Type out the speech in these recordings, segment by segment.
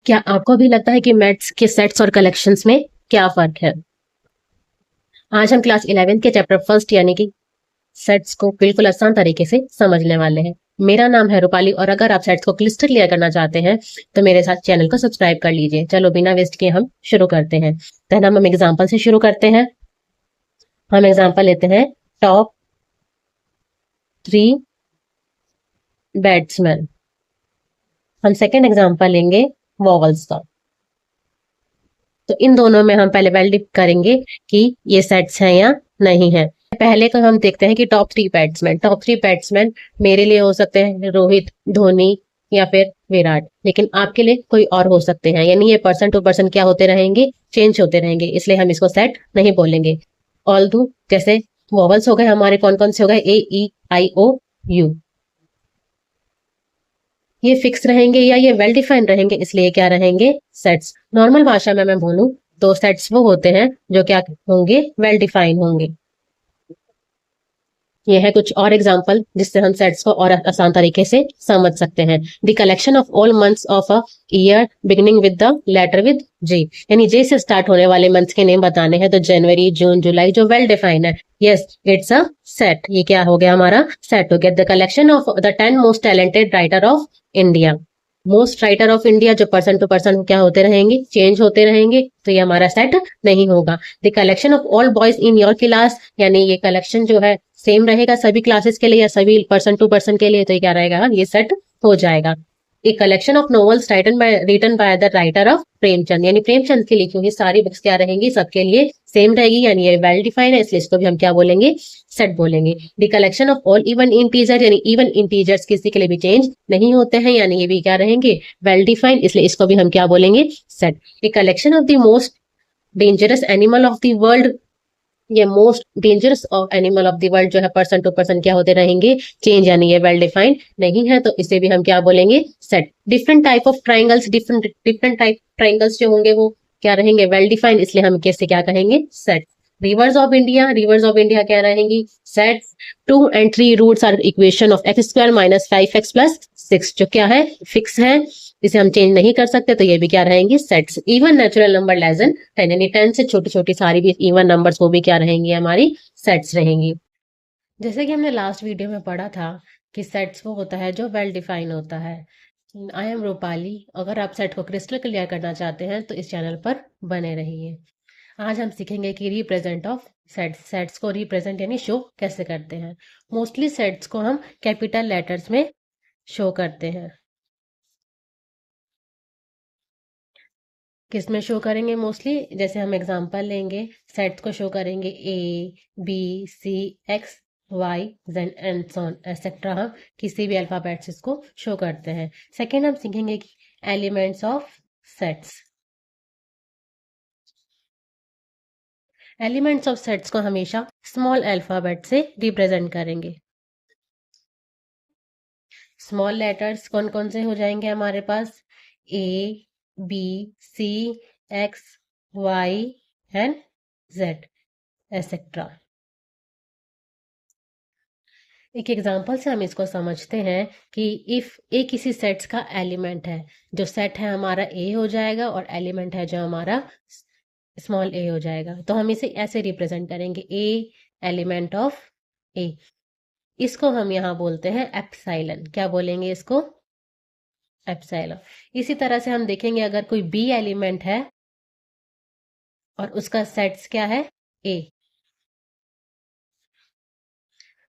क्या आपको भी लगता है कि मैथ्स के सेट्स और कलेक्शंस में क्या फर्क है? आज हम क्लास 11th के चैप्टर फर्स्ट यानी कि सेट्स को बिल्कुल आसान तरीके से समझने वाले हैं। मेरा नाम है रूपाली और अगर आप सेट्स को क्लिस्टर क्लियर करना चाहते हैं तो मेरे साथ चैनल को सब्सक्राइब कर लीजिए। चलो बिना वेस्ट किए हम शुरू करते हैं। पहले हम एग्जाम्पल से शुरू करते हैं। हम एग्जाम्पल लेते हैं टॉप 3 बैट्समैन। हम सेकेंड एग्जाम्पल लेंगे वॉवल्स का। तो इन दोनों में हम पहले वैलिडेट करेंगे कि ये सेट्स हैं या नहीं है। पहले को हम देखते हैं कि टॉप 3 बैट्समैन मेरे लिए हो सकते हैं रोहित, धोनी या फिर विराट, लेकिन आपके लिए कोई और हो सकते हैं। यानी ये पर्सन टू पर्सन क्या होते रहेंगे, चेंज होते रहेंगे, इसलिए हम इसको सेट नहीं बोलेंगे। ऑल दो जैसे वॉवल्स हो गए हमारे, कौन कौन से हो गए, A E I O U, ये फिक्स रहेंगे या ये वेल डिफाइंड रहेंगे, इसलिए क्या रहेंगे, सेट्स। नॉर्मल भाषा में मैं बोलूं तो सेट्स वो होते हैं जो क्या होंगे, वेल डिफाइंड होंगे। ये है कुछ और एग्जांपल जिससे हम सेट्स को और आसान तरीके से समझ सकते हैं। The collection of all months of a year beginning with the letter with J, यानी जे से स्टार्ट होने वाले मंथ्स के नेम बताने हैं, तो जनवरी, जून, जुलाई, जो वेल डिफाइंड है। Yes, it's a set. ये क्या हो गया, हमारा सेट हो गया। The collection of the 10 most talented writer of India. Most writer of India जो पर्सन टू पर्सन क्या होते रहेंगे, चेंज होते रहेंगे, तो ये हमारा सेट नहीं होगा। The collection of all boys in your class, यानी ये कलेक्शन जो है सेम रहेगा सभी क्लासेस के लिए या सभी पर्सन टू पर्सन के लिए, तो ये क्या रहेगा, ये सेट हो जाएगा। A collection of novels written by the writer of Premchand, यानी प्रेमचंद की लिखी हुई सारी बुक्स क्या रहेंगी, सबके लिए सेम रहेगी, यानी ये वेल डिफाइंड है, इसलिए इसको भी हम क्या बोलेंगे, सेट बोलेंगे। The collection of all even integer, यानी इवन इंटीजर्स किसी के लिए भी चेंज नहीं होते हैं, यानी ये भी क्या रहेंगे, वेल डिफाइंड, इसलिए इसको भी हम क्या बोलेंगे, set. The collection of the most dangerous animal of the world, ये most dangerous of animal of the world जो है पर्सन टू पर्सन क्या होते रहेंगे, चेंज, यानी ये वेल डिफाइंड नहीं है, तो इसे भी हम क्या बोलेंगे, set. Different type of triangles, different different type triangles जो होंगे वो क्या रहेंगे, वेल डिफाइंड, इसलिए हम कैसे क्या कहेंगे, सेट। रिवर्स ऑफ इंडिया क्या रहेंगी, set. 2 and 3 roots are equation of x² - 5x + 6, जो क्या है, फिक्स है, इसे हम चेंज नहीं कर सकते, तो ये भी क्या रहेंगे, sets. Even natural number less than 10, यानी 10 से छोटी छोटी सारी भी इवन नंबर्स वो भी क्या रहेंगी, हमारी सेट्स रहेंगी। जैसे कि हमने लास्ट वीडियो में पढ़ा था कि सेट्स वो होता है जो वेल डिफाइन होता है। I am Rupali. अगर आप सेट को क्रिस्टल क्लियर करना चाहते हैं तो इस चैनल पर बने रहिए। आज हम सीखेंगे कि रिप्रेजेंट ऑफ सेट्स, सेट्स को रिप्रेजेंट यानी शो कैसे करते हैं। मोस्टली सेट्स को हम कैपिटल लेटर्स में शो करते हैं। किस में शो करेंगे मोस्टली, जैसे हम एग्जांपल लेंगे, सेट्स को शो करेंगे A B C X Y Z and so on etcetera, हम किसी भी अल्फाबेट से इसको शो करते हैं। सेकेंड हम सीखेंगे कि elements of sets. Elements of sets को हमेशा स्मॉल अल्फाबेट से रिप्रेजेंट करेंगे। स्मॉल लेटर्स कौन कौन से हो जाएंगे हमारे पास, A B C X Y and Z etcetera. एक एग्जांपल से हम इसको समझते हैं कि इफ ए किसी सेट्स का एलिमेंट है, जो सेट है हमारा ए हो जाएगा और एलिमेंट है जो हमारा स्मॉल ए हो जाएगा, तो हम इसे ऐसे रिप्रेजेंट करेंगे, ए एलिमेंट ऑफ ए। इसको हम यहाँ बोलते हैं एप्सिलॉन। क्या बोलेंगे इसको, एप्सिलॉन। इसी तरह से हम देखेंगे अगर कोई बी एलिमेंट है और उसका सेट्स क्या है, ए,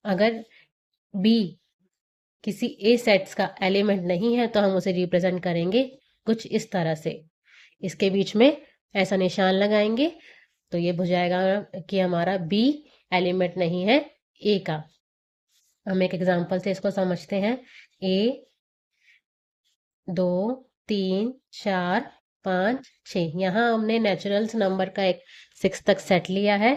अगर बी किसी ए सेट्स का एलिमेंट नहीं है तो हम उसे रिप्रेजेंट करेंगे कुछ इस तरह से, इसके बीच में ऐसा निशान लगाएंगे, तो ये हो जाएगा कि हमारा बी एलिमेंट नहीं है ए का। हम एक एग्जांपल से इसको समझते हैं, 1 2 3 4 5 6, यहाँ हमने नेचुरल्स नंबर का एक 6 तक सेट लिया है।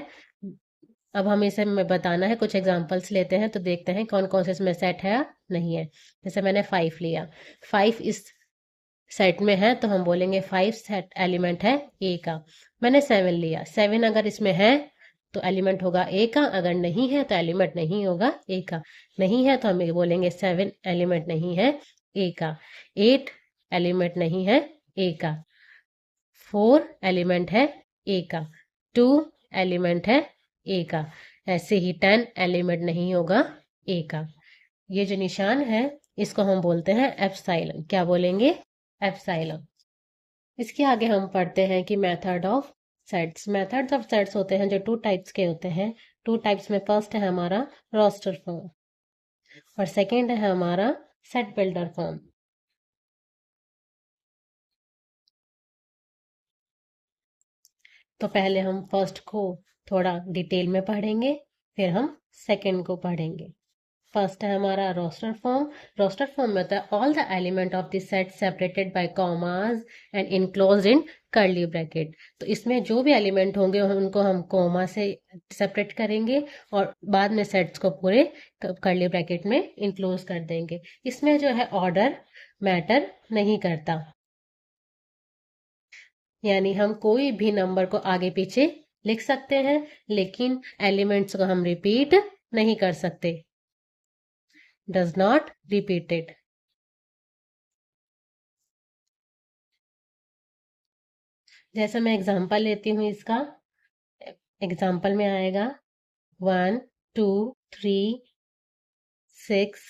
अब हम इसे में बताना है, कुछ एग्जांपल्स लेते हैं तो देखते हैं कौन कौन से इसमें सेट है या नहीं है। जैसे मैंने 5 लिया, 5 इस सेट में है तो हम बोलेंगे 5 सेट एलिमेंट है ए का। मैंने 7 लिया, 7 अगर इसमें है तो एलिमेंट होगा ए का, अगर नहीं है तो एलिमेंट नहीं होगा ए का। नहीं है तो हम बोलेंगे 7 एलिमेंट नहीं है ए का। 8 एलिमेंट नहीं है ए का, 4 एलिमेंट है ए का, 2 एलिमेंट है ए का, ऐसे ही 10 एलिमेंट नहीं होगा ए का। ये जो निशान है इसको हम बोलते हैं एप्सिलॉन। क्या बोलेंगे? एप्सिलॉन। इसके आगे हम पढ़ते हैं कि method of sets. Methods of sets होते हैं जो 2 टाइप्स के होते हैं। 2 टाइप्स में फर्स्ट है हमारा रोस्टर फॉर्म और सेकंड है हमारा सेट बिल्डर फॉर्म। तो पहले हम फर्स्ट को थोड़ा डिटेल में पढ़ेंगे, फिर हम सेकंड को पढ़ेंगे। फर्स्ट है हमारा रोस्टर फॉर्म। रोस्टर फॉर्म में होता है all the element of the set separated by commas and enclosed in curly bracket. तो इसमें जो भी एलिमेंट होंगे उनको हम कॉमा से सेपरेट करेंगे और बाद में सेट्स को पूरे कर्ली ब्रैकेट में इंक्लोज कर देंगे। इसमें जो है ऑर्डर मैटर नहीं करता, यानी हम कोई भी नंबर को आगे पीछे लिख सकते हैं लेकिन एलिमेंट्स को हम रिपीट नहीं कर सकते। Does not repeated. जैसे मैं एग्जांपल लेती हूँ इसका, एग्जांपल में आएगा 1 2 3 6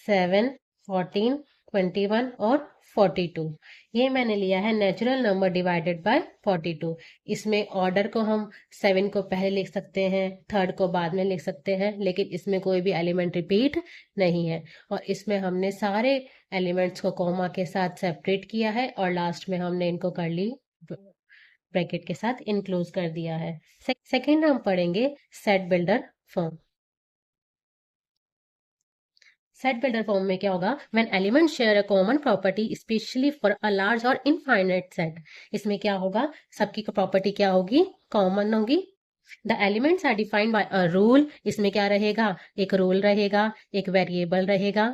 7 14 21 और 42। ये मैंने लिया है नेचुरल नंबर डिवाइडेड बाय 42। इसमें ऑर्डर को हम 7 को पहले लिख सकते हैं, थर्ड को बाद में लिख सकते हैं, लेकिन इसमें कोई भी एलिमेंट रिपीट नहीं है। और इसमें हमने सारे एलिमेंट्स को कॉमा के साथ सेपरेट किया है और लास्ट में हमने इनको कर्ली ब्रैकेट के साथ इंक्लोज कर दिया है। सेकेंड हम पढ़ेंगे set builder form. Set builder form में क्या होगा? When element share a common property specially for a large or infinite set. इसमें क्या होगा? सबकी प्रॉपर्टी क्या होगी? कॉमन होगी। The elements are defined by a rule. इसमें क्या रहेगा? एक रूल रहेगा, एक वेरिएबल रहेगा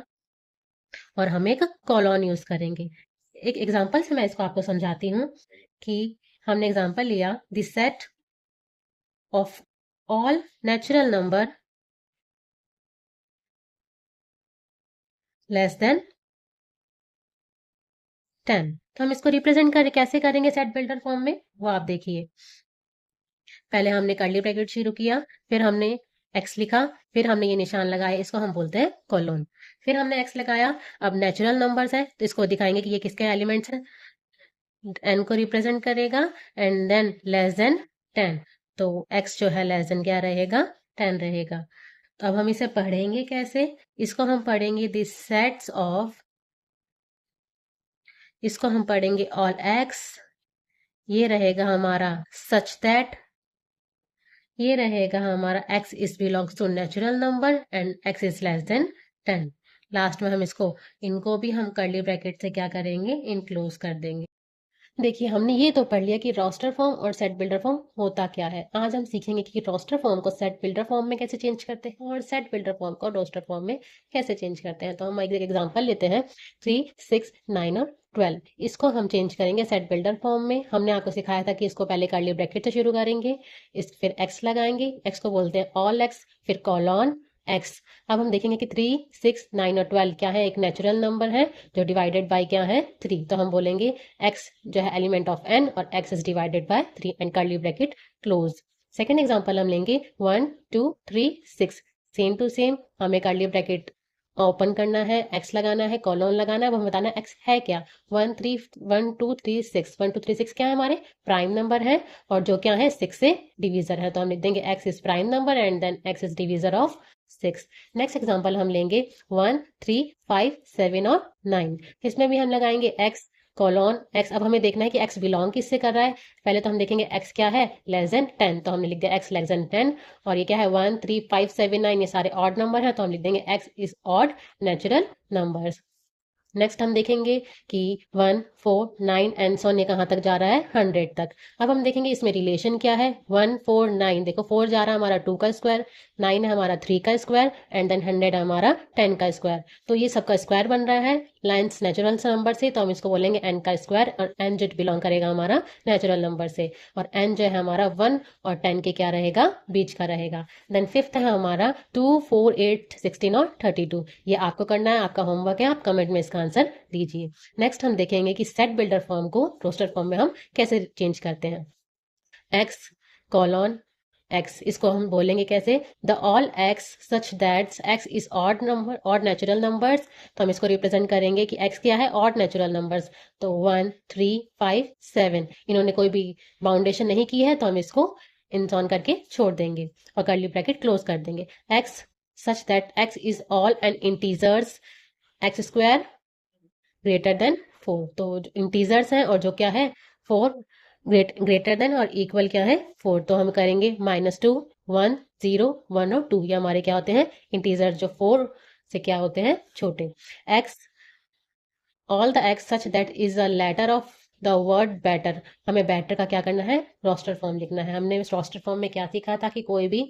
और हम एक कॉलन यूज करेंगे। एक एग्जांपल से मैं इसको आपको समझाती हूँ कि हमने एग्जांपल लिया the set of all natural number less than 10। तो हम इसको रिप्रेजेंट कैसे करेंगे सेट बिल्डर फॉर्म में, वो आप देखिए। पहले हमने कर्ली ब्रैकेट शुरू किया, फिर हमने एक्स लिखा, फिर हमने ये निशान लगाया, इसको हम बोलते हैं कोलोन। फिर हमने एक्स लगाया। अब नेचुरल नंबर्स है तो इसको दिखाएंगे कि ये किसके एलिमेंट्स हैं। एन को रिप्रेजेंट करेगा एंड देन लेस देन 10। तो एक्स जो है लेस देन क्या रहेगा? 10 रहेगा। तो अब हम इसे पढ़ेंगे कैसे? इसको हम पढ़ेंगे दिस सेट्स ऑफ, इसको हम पढ़ेंगे ऑल एक्स। ये रहेगा हमारा सच दैट, ये रहेगा हमारा x is belongs to natural number and x is less than 10। Last में हम इनको भी हम कर्ली ब्रैकेट से क्या करेंगे? इनक्लोज कर देंगे। देखिए हमने ये तो पढ़ लिया कि रोस्टर फॉर्म और सेट बिल्डर फॉर्म होता क्या है। आज हम सीखेंगे कि रोस्टर फॉर्म को सेट बिल्डर फॉर्म में कैसे चेंज करते हैं और सेट बिल्डर फॉर्म को रोस्टर फॉर्म में कैसे चेंज करते हैं। तो हम एक एग्जांपल लेते हैं 3 6 9 और 12। इसको हम चेंज करेंगे सेट बिल्डर फॉर्म में। हमने आपको सिखाया था कि इसको पहले कर्ली ब्रैकेट से शुरू करेंगे, फिर एक्स लगाएंगे, एक्स को बोलते हैं ऑल एक्स, फिर कॉलन एक्स। अब हम देखेंगे कि 3 6 9 और 12 क्या है? एक नेचुरल नंबर है जो डिवाइडेड बाय क्या है? 3। तो हम बोलेंगे x जो है एलिमेंट ऑफ n और x is divided by 3 and curly bracket close. Second example हम लेंगे 1 2 3 6। सेम टू सेम हमें कर्ली ब्रैकेट ओपन करना है, x लगाना है, कॉलन लगाना है, वो हमें बताना है x है क्या। 1 3 1 2 3 6 1 2 3 6 क्या है? हमारे प्राइम नंबर है और जो क्या है 6 से डिवीजर है। तो हम लिख देंगे x is prime number and then x is divisor of 6। Next example हम लेंगे 1 3 5 7 और 9। इसमें भी हम लगाएंगे x कॉलन x। अब हमें देखना है कि x बिलोंग किससे कर रहा है। पहले तो हम देखेंगे x क्या है? Less than 10। तो हमने लिख दिया x लेस देन 10 और ये क्या है? 1 3 5 7 9 ये सारे ऑड नंबर हैं तो हम लिख देंगे x is odd natural numbers. Next हम देखेंगे कि 1 4 9 एंड सोन ये कहाँ तक जा रहा है? 100 तक। अब हम देखेंगे इसमें रिलेशन क्या है। 1 4 9 देखो 4 जा रहा है हमारा 2 का स्क्वायर, 9 है हमारा 3 का स्क्वायर एंड देन 100 है हमारा 10 का स्क्वायर। तो ये सबका स्क्वायर बन रहा है लाइन्स नेचुरल नंबर से, तो हम इसको बोलेंगे n का स्क्वायर, और n जो बिलोंग करेगा हमारा नेचुरल नंबर से, और n जो है हमारा 1 और 10 के क्या रहेगा, बीच का रहेगा। देन फिफ्थ है हमारा 2, 4, 8, 16 और 32। ये आपको करना है, आपका होमवर्क है, आप कमेंट में इसका आंसर दीजिए। नेक्स्ट हम देखेंगे कि सेट बिल्डर फॉर्म को रोस्टर फॉर्म में हम कैसे चेंज करते हैं। एक्स कॉलन एक्स, इसको हम बोलेंगे कैसे, the all X such that x is odd number, odd natural numbers. तो हम इसको रिप्रेजेंट करेंगे कि एक्स क्या है, ऑड नेचुरल नंबर्स। तो 1, 3, 5, 7, इन्होंने कोई भी बाउंडेशन नहीं की है, तो हम इसको इंस ऑन करके छोड़ देंगे और कर्ली ब्रैकेट क्लोज कर देंगे। X such that x is all and integers x square greater than 4। तो इंटीजर्स हैं और जो क्या है 4, ग्रेटर देन और इक्वल क्या है 4। तो हम करेंगे -2, 1, 0, 1 और 2, ये हमारे क्या होते हैं, इंटीजर जो 4 से क्या होते हैं, छोटे। X all the x such that is a letter of the word better, हमें बेटर का क्या करना है, रोस्टर फॉर्म लिखना है। हमने इस रोस्टर फॉर्म में क्या सीखा था कि कोई भी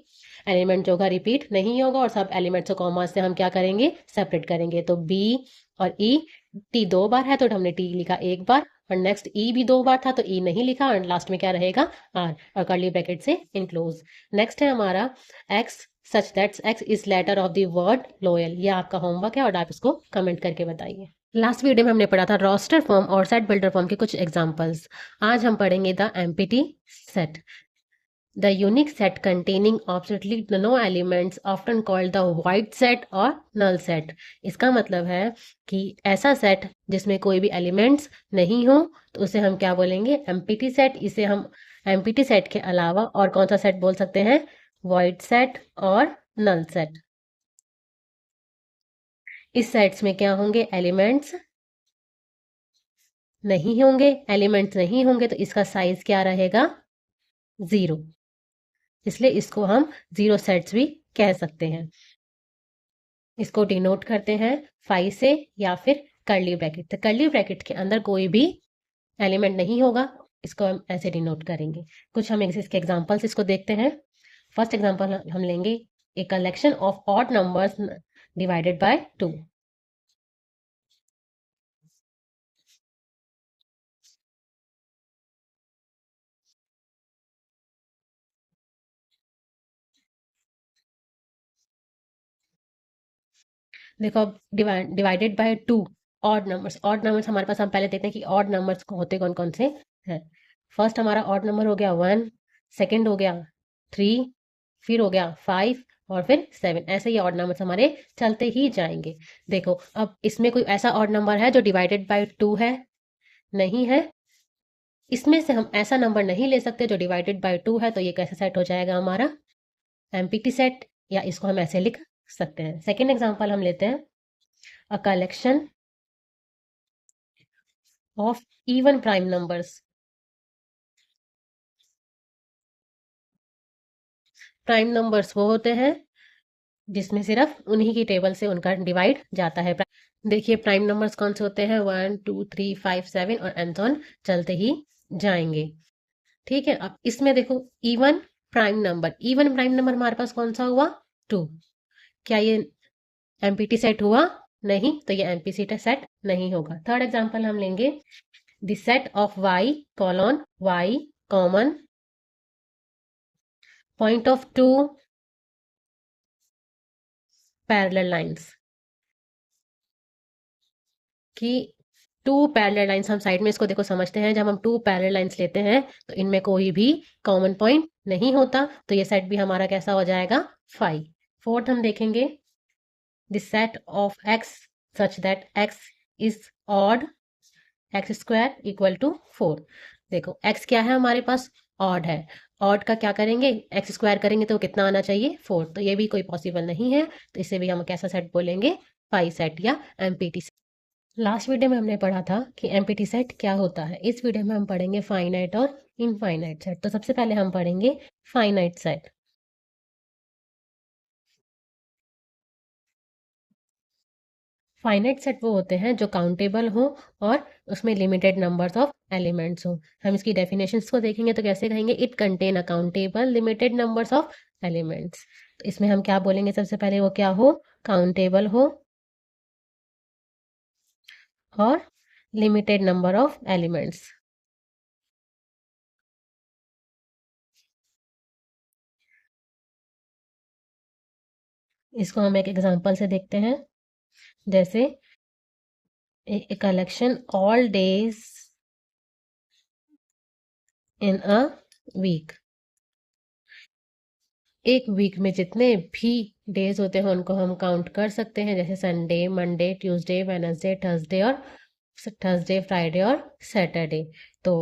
एलिमेंट जो होगा रिपीट नहीं होगा, और सब एलिमेंट्स को कॉमा से हम क्या करेंगे, सेपरेट करेंगे। तो बी और ई, टी 2 बार है तो हमने टी लिखा 1 बार, और नेक्स्ट ई भी 2 बार था तो ई नहीं लिखा, और लास्ट में क्या रहेगा, आर, और कर्ली ब्रैकेट से इनक्लोज। नेक्स्ट है हमारा x such that x is letter of the word loyal. ये आपका होमवर्क है और आप इसको कमेंट करके बताइए। लास्ट वीडियो में हमने पढ़ा था रोस्टर फॉर्म और सेट बिल्डर फॉर्म के कुछ एग्जांपल्स। आज हम पढ़ेंगे the empty set, the unique set containing absolutely no elements, often called the void set or null set. इसका मतलब है कि ऐसा सेट जिसमें कोई भी एलिमेंट्स नहीं हो, तो उसे हम क्या बोलेंगे, एम्प्टी सेट। इसे हम एम्प्टी सेट के अलावा और कौन सा सेट बोल सकते हैं, wide set or null set. इस सेट्स में क्या होंगे, एलिमेंट्स नहीं होंगे। एलिमेंट्स नहीं होंगे तो इसका साइज क्या रहेगा, 0, इसलिए इसको हम जीरो सेट्स भी कह सकते हैं। इसको डिनोट करते हैं 5 से या फिर कर्ली ब्रैकेट। तो कर्ली ब्रैकेट के अंदर कोई भी एलिमेंट नहीं होगा, इसको हम ऐसे डिनोट करेंगे। कुछ हम इसके एग्जांपल्स इसको देखते हैं। फर्स्ट एग्जांपल हम लेंगे, a collection of odd numbers divided by 2। देखो अब डिवाइडेड बाय 2, ऑड नंबर्स हमारे पास, हम पहले देखते हैं कि ऑड नंबर्स होते कौन कौन से हैं। फर्स्ट हमारा ऑड नंबर हो गया 1, सेकंड हो गया 3, फिर हो गया 5 और फिर 7। ऐसे ही ऑड नंबर्स हमारे चलते ही जाएंगे। देखो अब इसमें कोई ऐसा ऑड नंबर है जो डिवाइडेड बाय 2 है, नहीं है। इसमें से हम ऐसा नंबर नहीं ले सकते जो डिवाइडेड बाय 2 है, तो ये कैसे सेट हो जाएगा हमारा, एम्प्टी सेट, या इसको हम ऐसे लिख सकते हैं। सेकेंड एग्जाम्पल हम लेते हैं, a collection of even prime numbers. Prime numbers वो होते हैं जिसमें सिर्फ उन्हीं की टेबल से उनका डिवाइड जाता है। देखिए प्राइम नंबर्स कौन से होते हैं, 1, 2, 3, 5, 7 और एंड ऑन चलते ही जाएंगे। ठीक है, अब इसमें देखो even prime number, even prime number हमारे पास कौन सा हुआ, 2। क्या ये एमपीटी सेट हुआ, नहीं, तो ये एमपीटी सेट नहीं होगा। थर्ड एग्जांपल हम लेंगे, the set of y colon y common point of 2 parallel lines, कि 2 पैरेलल लाइंस, हम साइड में इसको देखो समझते हैं, जब हम 2 पैरेलल लाइंस लेते हैं तो इनमें कोई भी कॉमन पॉइंट नहीं होता, तो ये सेट भी हमारा कैसा हो जाएगा, 5। फोर्थ हम देखेंगे, the set of x such that x is odd x square equal to 4। देखो x क्या है हमारे पास, ऑड है। ऑड का क्या करेंगे, एक्स स्क्वायर करेंगे तो कितना आना चाहिए, 4। तो ये भी कोई पॉसिबल नहीं है, तो इसे भी हम कैसा सेट बोलेंगे, 5 सेट या एमपीटी सेट। लास्ट वीडियो में हमने पढ़ा था कि एमपीटी सेट क्या होता है। इस वीडियो में हम पढ़ेंगे फाइनाइट और इनफाइनाइट सेट। तो सबसे पहले हम पढ़ेंगे फाइनाइट सेट। फाइनाइट सेट वो होते हैं जो काउंटेबल हो और उसमें लिमिटेड नंबर्स ऑफ एलिमेंट्स हो। हम इसकी डेफिनेशंस को देखेंगे तो कैसे कहेंगे, it contain a countable limited numbers of elements. तो इसमें हम क्या बोलेंगे, सबसे पहले वो क्या हो, काउंटेबल हो, और लिमिटेड नंबर ऑफ एलिमेंट्स। इसको हम एक एग्जांपल से देखते हैं। जैसे a collection all days in a week। एक वीक में जितने भी डेज होते हैं उनको हम काउंट कर सकते हैं, जैसे Sunday, Monday, Tuesday, Wednesday, Thursday, Friday और सैटरडे। तो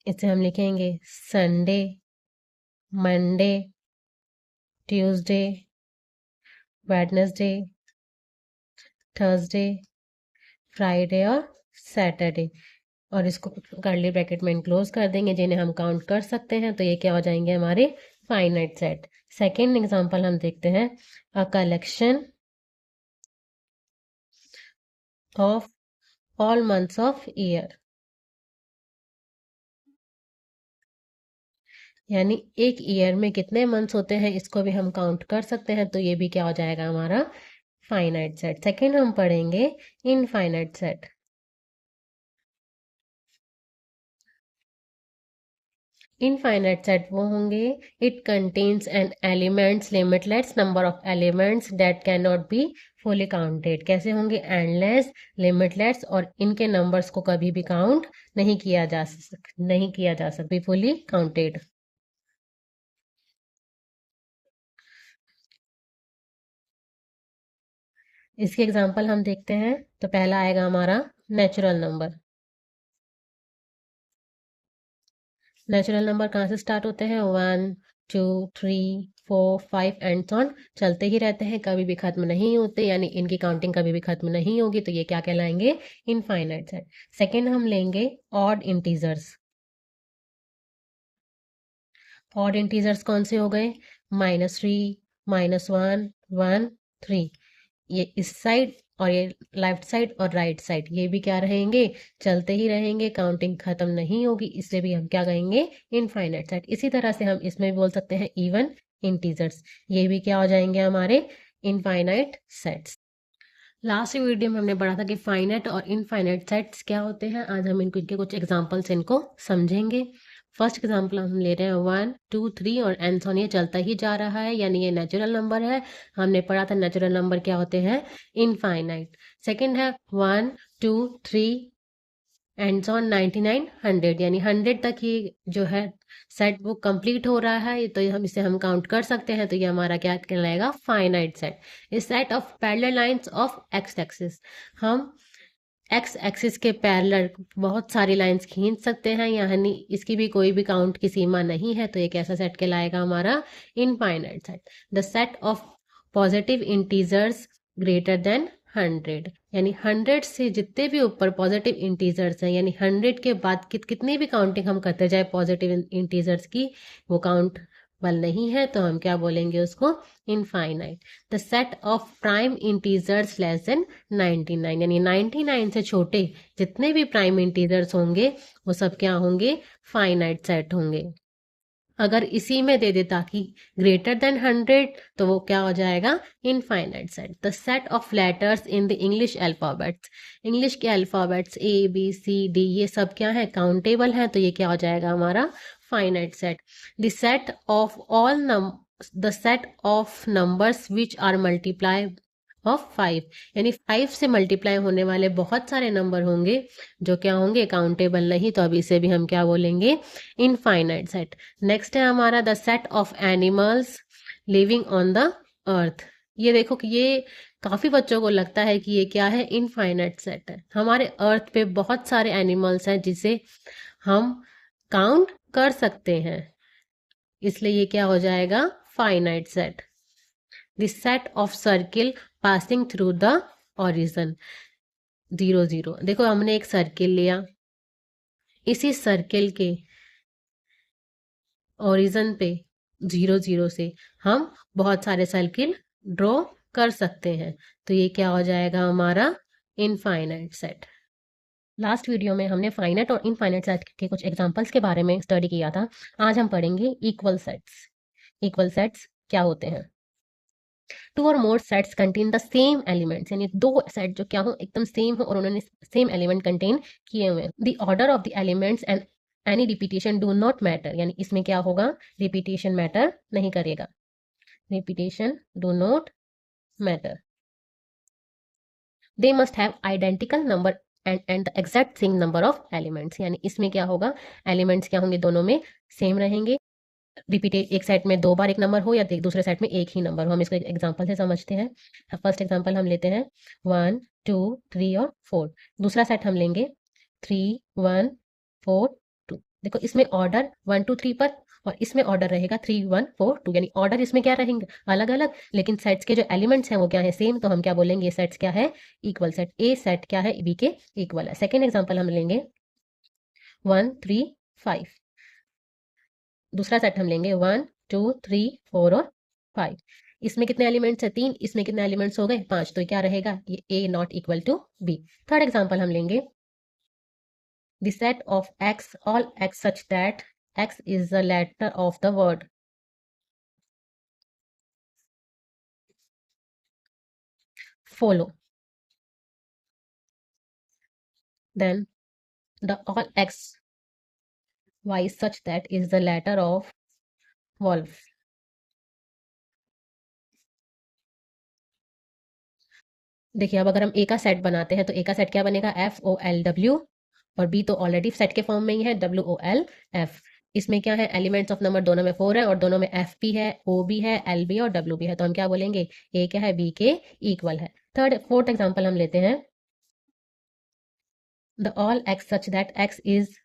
इसे हम लिखेंगे Sunday, Monday, Tuesday, Wednesday, Thursday, Friday और सैटरडे। और इसको कर्ली ब्रैकेट में इनक्लोज कर देंगे, जिन्हें हम काउंट कर सकते हैं। तो ये क्या हो जाएंगे, हमारे फाइनाइट सेट। सेकेंड एग्जांपल हम देखते हैं, a collection of all months of year. यानी एक ईयर में कितने मंथ्स होते हैं इसको भी हम काउंट कर सकते हैं। तो ये भी क्या हो जाएगा, हमारा फाइनाइट सेट। सेकेंड हम पढ़ेंगे इनफाइनाइट सेट। इनफाइनाइट सेट वो होंगे, it contains an elements limitless number of elements that can not be fully counted. कैसे होंगे, एंडलेस, लिमिटलेस, और इनके नंबर्स को कभी भी काउंट नहीं किया जा सकती फुली काउंटेड। इसके एग्जांपल हम देखते हैं। तो पहला आएगा हमारा नेचुरल नंबर। नेचुरल नंबर कहाँ से स्टार्ट होते हैं, 1 2 3 4 5 एंड ऑन, चलते ही रहते हैं, कभी भी खत्म नहीं होते, यानी इनकी काउंटिंग कभी भी खत्म नहीं होगी। तो ये क्या कहलाएंगे, इनफाइनाइट सेट। सेकेंड हम लेंगे ऑड इंटीजर्स। ऑड इंटीजर्स कौन से हो गए, -3, -1, 1, 3। ये इस साइड और ये लेफ्ट साइड और राइट साइड, ये भी क्या रहेंगे, चलते ही रहेंगे, काउंटिंग खत्म नहीं होगी। इसे भी हम क्या कहेंगे, इनफाइनाइट सेट। इसी तरह से हम इसमें भी बोल सकते हैं इवन इंटीजर्स, ये भी क्या हो जाएंगे, हमारे इनफाइनाइट सेट्स। लास्ट वीडियो में हमने पढ़ा था कि फाइनाइट और इनफाइनाइट सेट्स क्या होते हैं। आज हम इनके कुछ एग्जांपल्स इनको समझेंगे। फर्स्ट एग्जांपल हम ले रहे हैं 1 2 3 और एंड ये चलता ही जा रहा है, यानी ये नेचुरल नंबर है। हमने पढ़ा था नेचुरल नंबर क्या होते हैं, इनफाइनाइट। सेकंड है 1 2 3 एंड्स ऑन 99 100, यानी 100 तक ही जो है सेट वो कंप्लीट हो रहा है। तो हम काउंट कर सकते हैं। तो ये हमारा क्या कहलाएगा, फाइनाइट सेट। इस set of parallel lines of x axis, हम एक्स एक्सिस के पैरेलल बहुत सारी लाइंस खींच सकते हैं, यानी इसकी भी कोई भी काउंट की सीमा नहीं है। तो एक ऐसा सेट कहलाएगा हमारा infinite set. The set of positive integers greater than 100, यानी 100 से जितने भी ऊपर पॉजिटिव इंटीजर्स हैं, यानी 100 के बाद कितनी भी काउंटिंग हम करते जाए पॉजिटिव इंटीजर्स की, वो काउंट बल नहीं है। तो हम क्या बोलेंगे उसको, infinite. The set of prime integers less than 99, यानी 99 से छोटे जितने भी प्राइम इंटीजर्स होंगे वो सब क्या होंगे, फाइनाइट सेट होंगे। अगर इसी में दे देता कि ग्रेटर देन 100, तो वो क्या हो जाएगा, infinite set. The set of letters in the English alphabets, English के अल्फाबेट्स ABCD ये सब क्या है, काउंटेबल है। तो ये क्या हो जाएगा, हमारा finite set. The set of the set of numbers which are multiply of 5, यानी 5 से मल्टीप्लाई होने वाले बहुत सारे नंबर होंगे जो क्या होंगे, काउंटेबल नहीं। तो अब इसे भी हम क्या बोलेंगे, इनफाइनाइट सेट। नेक्स्ट है हमारा the set of animals living on the earth. ये देखो कि ये काफी बच्चों को लगता है कि ये क्या है, इनफाइनाइट सेट है। हमारे अर्थ पे बहुत सारे एनिमल्स हैं जिसे हम काउंट कर सकते हैं, इसलिए ये क्या हो जाएगा, finite set. The set of circle passing through the origin 0 0। देखो हमने एक सर्किल लिया, इसी सर्किल के ओरिजिन पे 0 0 से हम बहुत सारे सर्किल ड्रॉ कर सकते हैं। तो ये क्या हो जाएगा, हमारा इनफाइनाइट सेट। लास्ट वीडियो में हमने फाइनाइट और इनफाइनाइट सेट के कुछ एग्जांपल्स के बारे में स्टडी किया था। आज हम पढ़ेंगे इक्वल सेट्स। इक्वल सेट्स क्या होते हैं। टू और more sets contain the same elements, यानी दो सेट जो क्या हो एकदम सेम हो और उन्होंने सेम एलिमेंट कंटेन किए हुए हैं। The order of the elements and any repetition do not matter, यानी इसमें क्या होगा, रिपीटेशन मैटर नहीं करेगा, repetition do not matter. They must have identical number and the exact same number of elements, यानी इसमें क्या होगा, एलिमेंट्स क्या होंगे, दोनों में सेम रहेंगे। रिपीट एक सेट में दो बार एक नंबर हो या दूसरे सेट में एक ही नंबर हो। हम इसको एग्जांपल से समझते हैं। फर्स्ट एग्जांपल हम लेते हैं 1 2 3 और 4। दूसरा सेट हम लेंगे 3 1 4 2। देखो इसमें ऑर्डर 1 2 3 पर और इसमें ऑर्डर रहेगा 3 1 4 2, यानी ऑर्डर इसमें क्या रहेंगे, अलग अलग, लेकिन सेट्स के जो एलिमेंट्स हैं वो क्या है, सेम। तो हम क्या बोलेंगे, ये सेट्स क्या है, इक्वल सेट। ए सेट क्या है, बी के इक्वल है। सेकेंड एग्जाम्पल हम लेंगे 1 3 5। दूसरा सेट हम लेंगे 1 2 3 4 और 5। इसमें कितने एलिमेंट्स है, 3। इसमें कितने एलिमेंट्स हो गए, 5। तो क्या रहेगा, ये A not equal to B. Third example हम लेंगे the set of X all X such that x is the letter of the word follow, then the all x y such that is the letter of wolf। देखिए अब अगर हम ए का set बनाते हैं तो ए का सेट क्या बनेगा, एफ ओ एल डब्ल्यू, और बी तो ऑलरेडी सेट के फॉर्म में ही है, डब्ल्यू ओ एल एफ। इसमें क्या है, एलिमेंट्स ऑफ नंबर दोनों में 4 है और दोनों में एफ भी है, ओ भी है, एल भी है और डब्ल्यू भी है। तो हम क्या बोलेंगे, ए क्या है, बी के इक्वल है। फोर्थ एग्जाम्पल हम लेते हैं the all X such that x is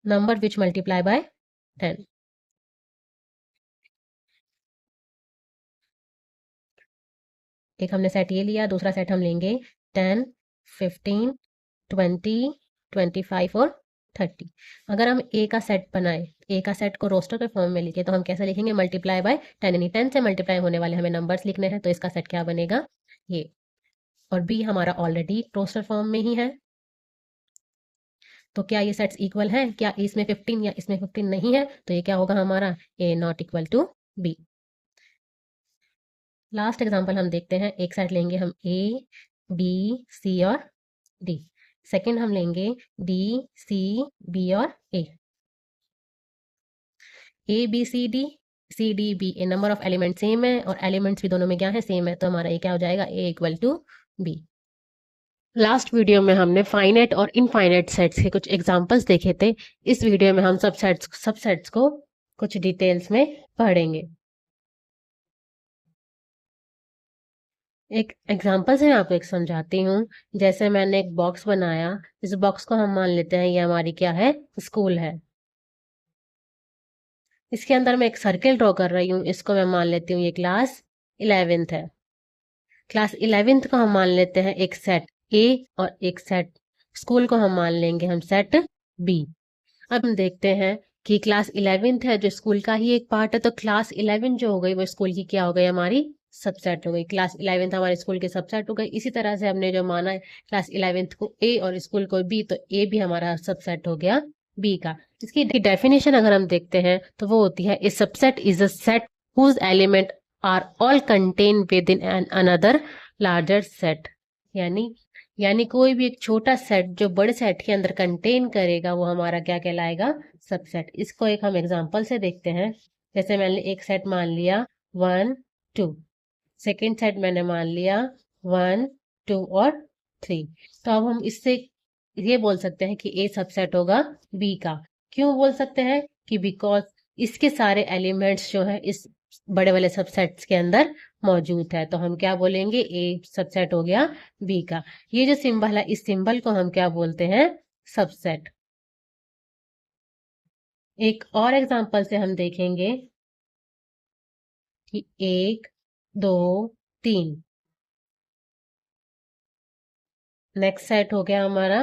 number which multiply by 10। एक हमने सेट ये लिया, दूसरा सेट हम लेंगे 10 15 20 25 और 30। अगर हम ए का सेट बनाए, ए का सेट को रोस्टर के फॉर्म में लिखे तो हम कैसे लिखेंगे, मल्टीप्लाई बाय 10, यानी 10 से मल्टीप्लाई होने वाले हमें नंबर्स लिखने हैं। तो इसका सेट क्या बनेगा, ये। और बी हमारा ऑलरेडी रोस्टर फॉर्म में ही है, तो क्या ये सेट्स इक्वल है, क्या इसमें 15 या इसमें 15 नहीं है, तो ये क्या होगा हमारा, A not equal to B. Last example हम देखते हैं। एक सेट लेंगे हम ए बी सी और डी। सेकंड हम लेंगे डी सी बी और A B C D B. A number of element same है और एलिमेंट्स भी दोनों में क्या है, सेम है। तो हमारा ये क्या हो जाएगा, A equal to B. Last video में हमने फाइनाइट और इनफाइनाइट सेट्स के कुछ एग्जांपल्स देखे थे। इस वीडियो में हम सब सेट्स को कुछ डिटेल्स में पढ़ेंगे। एक एग्जांपल से मैं आपको एक समझाती हूँ। जैसे मैंने एक बॉक्स बनाया, इस बॉक्स को हम मान लेते हैं ये हमारी क्या है, स्कूल है। इसके अंदर मैं एक सर्किल ड्रॉ कर रही हूँ, इसको मैं मान लेती हूँ ये क्लास 11th है। क्लास 11th को हम मान लेते हैं एक सेट ए और एक सेट, स्कूल को हम मान लेंगे हम सेट बी। अब हम देखते हैं कि क्लास 11th है जो स्कूल का ही एक पार्ट है, तो क्लास 11 जो हो गई वो स्कूल की क्या हो गई, हमारी सबसेट हो गई। क्लास 11th हमारे स्कूल की सबसेट हो गई। इसी तरह से हमने जो माना है क्लास 11th को ए और स्कूल को बी, तो ए भी हमारा सबसेट हो गया बी का। इसकी डेफिनेशन अगर हम देखते हैं तो वो होती है, A subset is a set whose element are all contain with in an another larger set. यानी यानी कोई भी एक छोटा सेट जो बड़े सेट के अंदर कंटेन करेगा वो हमारा क्या कहलाएगा, सबसेट। इसको एक हम एग्जांपल से देखते हैं। जैसे मैंने एक सेट मान लिया 1 2, सेकेंड सेट मैंने मान लिया 1 2 और 3। तो अब हम इससे ये बोल सकते हैं कि ए सबसेट होगा बी का। क्यों बोल सकते हैं, कि बिकॉज इसके सारे एलिमेंट्स जो है इस बड़े वाले सबसेट्स के अंदर मौजूद है। तो हम क्या बोलेंगे, ए सबसेट हो गया बी का। ये जो सिंबल है, इस सिंबल को हम क्या बोलते हैं, सबसेट। एक और एग्जांपल से हम देखेंगे कि 1 2 3 नेक्स्ट सेट हो गया हमारा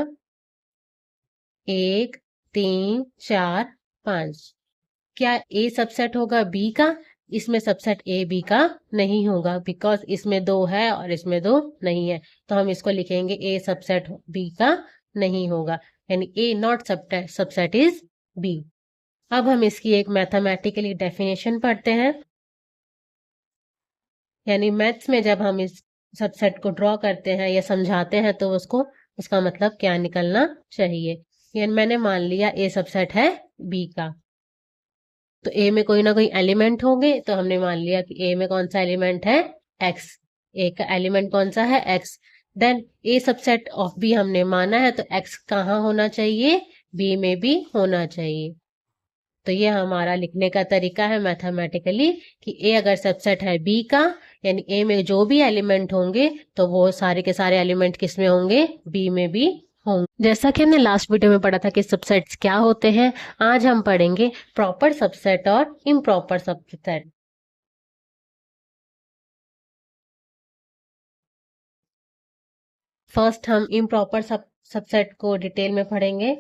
1 3 4 5। क्या ए सबसेट होगा बी का, इसमें सबसेट ए बी का नहीं होगा, बिकॉज इसमें 2 है और इसमें 2 नहीं है। तो हम इसको लिखेंगे ए सबसेट बी का नहीं होगा, यानी ए नॉट सबसेट इज बी। अब हम इसकी एक मैथमेटिकली डेफिनेशन पढ़ते हैं। यानी मैथ्स में जब हम इस सबसेट को ड्रॉ करते हैं या समझाते हैं तो उसको उसका मतलब क्या निकलना चाहिए। ये मैंने मान लिया ए सबसेट है बी का, तो ए में कोई ना कोई एलिमेंट होंगे, तो हमने मान लिया कि ए में कौन सा एलिमेंट है, एक्स। ए का एलिमेंट कौन सा है, x. Then A subset of B हमने माना है, तो एक्स कहाँ होना चाहिए, बी में भी होना चाहिए। तो ये हमारा लिखने का तरीका है मैथमेटिकली कि ए अगर सबसेट है बी का, यानी ए में जो भी एलिमेंट होंगे तो वो सारे के सारे एलिमेंट किस में होंगे, बी में भी होंगे। जैसा कि हमने लास्ट वीडियो में पढ़ा था कि सबसेट्स क्या होते हैं, आज हम पढ़ेंगे प्रॉपर सबसेट और इम्प्रॉपर सबसेट। फर्स्ट हम इम्प्रॉपर सबसेट को डिटेल में पढ़ेंगे।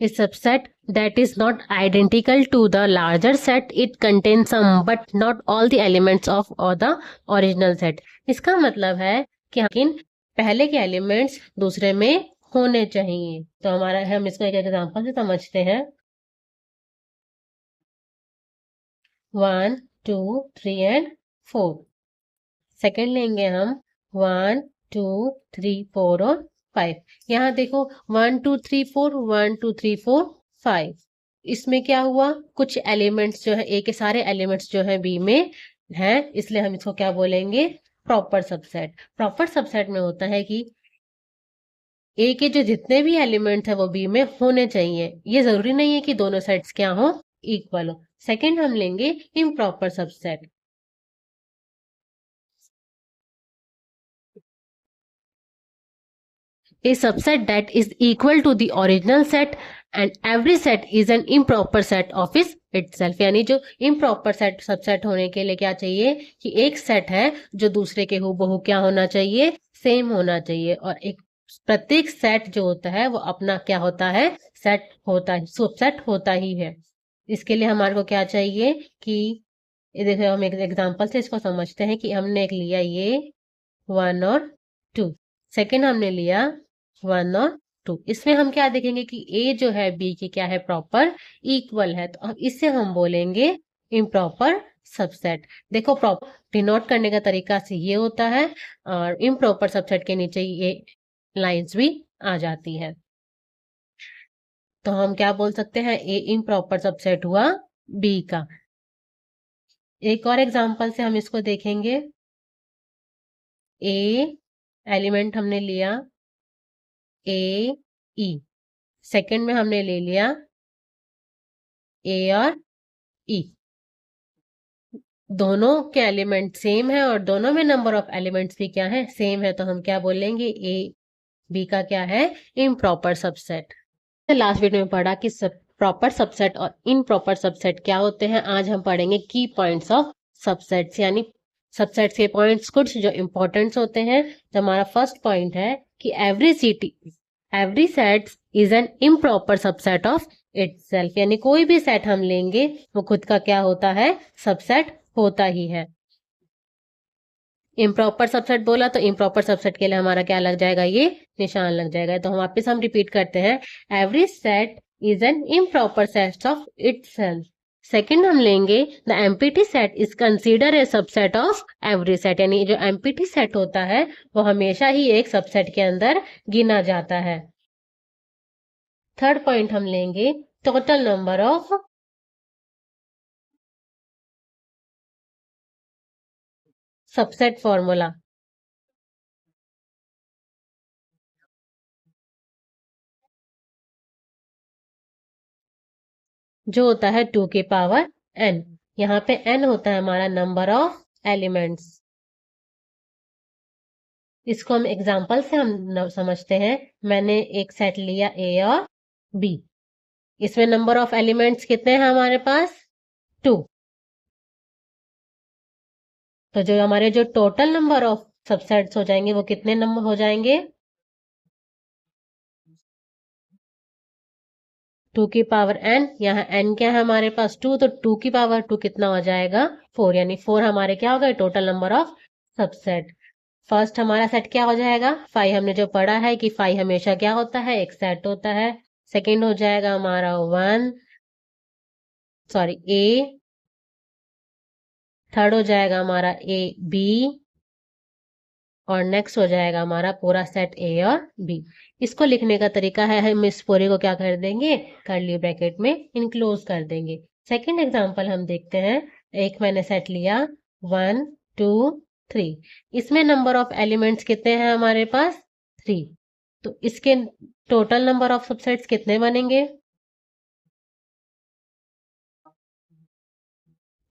A subset that is not identical to the larger set, it contains some but not all the elements of or the original set। इसका मतलब है कि लेकिन पहले के एलिमेंट्स दूसरे में होने चाहिए। तो हमारा हम इसको एक एग्जांपल से समझते हैं। 1 2 3 एंड 4। सेकंड लेंगे हम 1 2 3 4 और 5। यहाँ देखो 1 2 3 4 1 2 3 4 5। इसमें क्या हुआ, कुछ एलिमेंट्स जो है ए के सारे एलिमेंट्स जो है बी में है, इसलिए हम इसको क्या बोलेंगे, प्रॉपर सबसेट। प्रॉपर सबसेट में होता है कि ए के जो जितने भी एलिमेंट्स है वो बी में होने चाहिए। ये जरूरी नहीं है कि दोनों सेट्स क्या हो, इक्वल हो। सेकंड हम लेंगे improper subset. A subset that is equal to the original set and every set is an improper set of itself। यानी जो improper set सबसेट होने के लिए क्या चाहिए कि एक सेट है जो दूसरे के हूबहू क्या होना चाहिए, सेम होना चाहिए। और एक प्रत्येक सेट जो होता है वो अपना क्या होता है, सेट होता है, सबसेट होता ही है। इसके लिए हमारे को क्या चाहिए कि ये देखो हम एक एग्जांपल से इसको समझते हैं कि हमने एक लिया ये 1 और 2। सेकंड हमने लिया 1 और 2। इसमें हम क्या देखेंगे कि ए जो है बी की क्या है, प्रॉपर इक्वल है, तो अब इससे हम बोलेंगे इम्प्रॉपर सबसेट। देखो प्रॉपर डिनोट करने का तरीका से ये होता है, और इम्प्रॉपर सबसेट के नीचे ये लाइंस भी आ जाती है। तो हम क्या बोल सकते हैं, ए इम्प्रॉपर सबसेट हुआ बी का। एक और एग्जांपल से हम इसको देखेंगे। ए एलिमेंट हमने लिया ए ई, सेकंड में हमने ले लिया ए और ई। दोनों के एलिमेंट सेम है और दोनों में नंबर ऑफ एलिमेंट्स भी क्या है, सेम है, तो हम क्या बोलेंगे, ए बी का क्या है, इम्प्रॉपर सबसेट। लास्ट वीडियो में पढ़ा कि प्रॉपर सबसेट और इनप्रॉपर सबसेट क्या होते हैं। आज हम पढ़ेंगे की पॉइंट्स ऑफ सबसेट्स, यानी सबसेट्स के पॉइंट्स कुछ जो इंपॉर्टेंट होते हैं। तो हमारा फर्स्ट पॉइंट है कि every set is an improper subset of itself. यानी कोई भी सेट हम लेंगे वो खुद का क्या होता है, सबसेट होता ही है। इम्प्रॉपर सबसेट बोला तो इम्प्रॉपर सबसेट के लिए हमारा क्या लग जाएगा, ये निशान लग जाएगा। तो हम वापस हम रिपीट करते हैं, every set is an improper set of itself. Second हम लेंगे the empty set is consider a subset of every set. यानी जो एम्प्टी सेट होता है वो हमेशा ही एक सबसेट के अंदर गिना जाता है। थर्ड पॉइंट हम लेंगे total number of subset formula. जो होता है 2 की पावर n। यहाँ पे n होता है हमारा नंबर ऑफ एलिमेंट्स। इसको हम एग्जांपल से हम समझते हैं। मैंने एक सेट लिया ए और बी, इसमें नंबर ऑफ एलिमेंट्स कितने हैं हमारे पास, 2। तो जो हमारे जो टोटल नंबर ऑफ सबसेट्स हो जाएंगे वो कितने नंबर हो जाएंगे, 2 की पावर n। यहाँ n क्या है हमारे पास, 2, तो 2 की पावर 2 कितना हो जाएगा, 4। यानी 4 हमारे क्या हो गए, total number of subset. First हमारा सेट क्या हो जाएगा, 5 हमने जो पढ़ा है कि 5 हमेशा क्या होता है, एक सेट होता है। सेकंड हो जाएगा हमारा 1, सॉरी ए। थर्ड हो जाएगा हमारा ए बी, और नेक्स्ट हो जाएगा हमारा पूरा सेट ए और बी। इसको लिखने का तरीका है, हम इस पूरे को क्या कर देंगे, कर्ली ब्रैकेट में इनक्लोज कर देंगे। सेकंड एग्जांपल हम देखते हैं। एक मैंने सेट लिया 1 2 3, इसमें नंबर ऑफ एलिमेंट्स कितने हैं हमारे पास, 3। तो इसके टोटल नंबर ऑफ सबसेट्स कितने बनेंगे,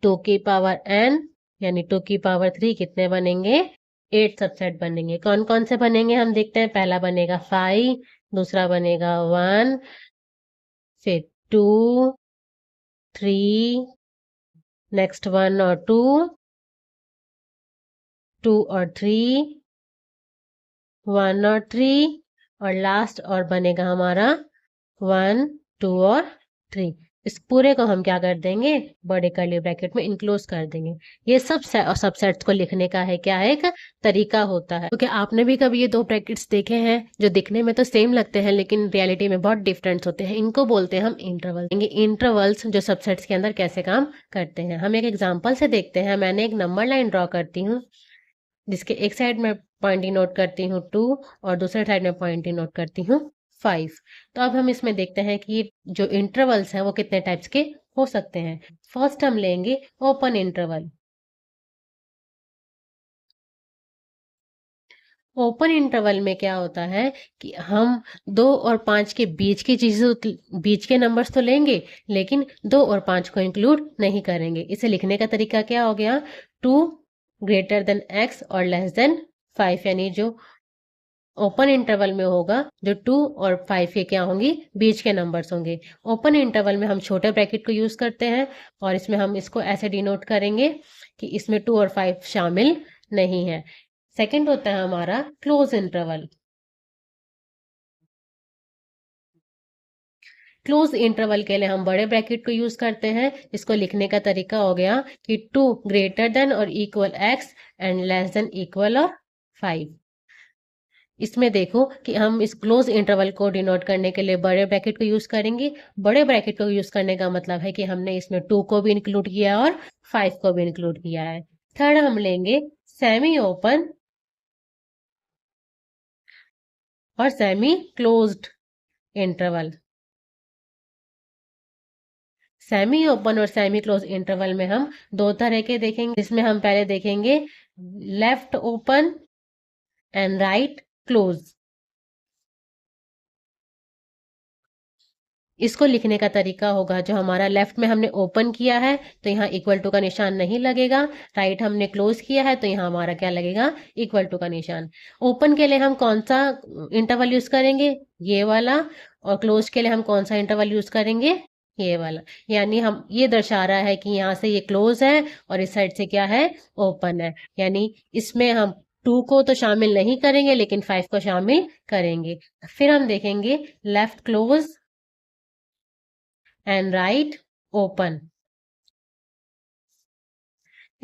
2 की पावर n, यानी 2 की पावर 3 कितने बनेंगे, 8 सबसेट बनेंगे। कौन कौन से बनेंगे हम देखते हैं। पहला बनेगा 5, दूसरा बनेगा 1, फिर 2 3, नेक्स्ट 1 और 2, 2 और 3, 1 और 3, और लास्ट और बनेगा हमारा 1 2 और 3। इस पूरे को हम क्या कर देंगे, बड़े कर्ली ब्रैकेट में इनक्लोज कर देंगे। ये सब सबसेट्स को लिखने का है क्या, एक तरीका होता है। क्योंकि आपने भी कभी ये दो ब्रैकेट्स देखे हैं जो दिखने में तो सेम लगते हैं लेकिन रियलिटी में बहुत डिफरेंस होते हैं। इनको बोलते हैं हम इंटरवल। इंटरवल्स जो सबसेट्स के अंदर कैसे काम करते हैं, हम एक एग्जाम्पल से देखते हैं। मैंने एक नंबर लाइन ड्रॉ करती हूँ जिसके एक साइड में पॉइंट नोट करती हूँ 2 और दूसरे साइड में पॉइंट नोट करती हूँ 5। तो अब हम इसमें देखते हैं कि जो इंटरवल्स हैं वो कितने टाइप्स के हो सकते हैं। फर्स्ट हम लेंगे ओपन इंटरवल। ओपन इंटरवल में क्या होता है कि हम 2 और 5 के बीच की चीजें, बीच के नंबर्स तो लेंगे लेकिन 2 और 5 को इंक्लूड नहीं करेंगे। इसे लिखने का तरीका क्या हो गया, 2 ग्रेटर देन x और लेस देन 5, यानी जो ओपन इंटरवल में होगा जो 2 और 5 के क्या होंगी, बीच के नंबर्स होंगे। ओपन इंटरवल में हम छोटे ब्रैकेट को यूज करते हैं और इसमें हम इसको ऐसे डिनोट करेंगे कि इसमें 2 और 5 शामिल नहीं है। सेकंड होता है हमारा क्लोज इंटरवल। क्लोज इंटरवल के लिए हम बड़े ब्रैकेट को यूज करते हैं। इसको लिखने का तरीका हो गया कि 2 ग्रेटर देन और equal x and less than equal और 5। इसमें देखो कि हम इस क्लोज इंटरवल को डिनोट करने के लिए बड़े ब्रैकेट को यूज करेंगे। बड़े ब्रैकेट को यूज करने का मतलब है कि हमने इसमें 2 को भी इंक्लूड किया और 5 को भी इंक्लूड किया है। थर्ड हम लेंगे सेमी ओपन और semi closed interval. Semi open और सेमी क्लोज इंटरवल में हम दो तरह के देखेंगे, जिसमें हम पहले देखेंगे left open and right close. इसको लिखने का तरीका होगा, जो हमारा लेफ्ट में हमने ओपन किया है तो यहाँ इक्वल टू का निशान नहीं लगेगा, राइट हमने क्लोज किया है तो यहाँ हमारा क्या लगेगा, इक्वल टू का निशान। ओपन के लिए हम कौन सा इंटरवल यूज करेंगे, ये वाला, और क्लोज के लिए हम कौन सा इंटरवल यूज करेंगे, ये वाला। यानी हम ये दर्शा रहा है कि यहाँ से ये क्लोज है और इस साइड से क्या है, ओपन है। यानी इसमें हम 2 को तो शामिल नहीं करेंगे लेकिन 5 को शामिल करेंगे। फिर हम देखेंगे left close and right open.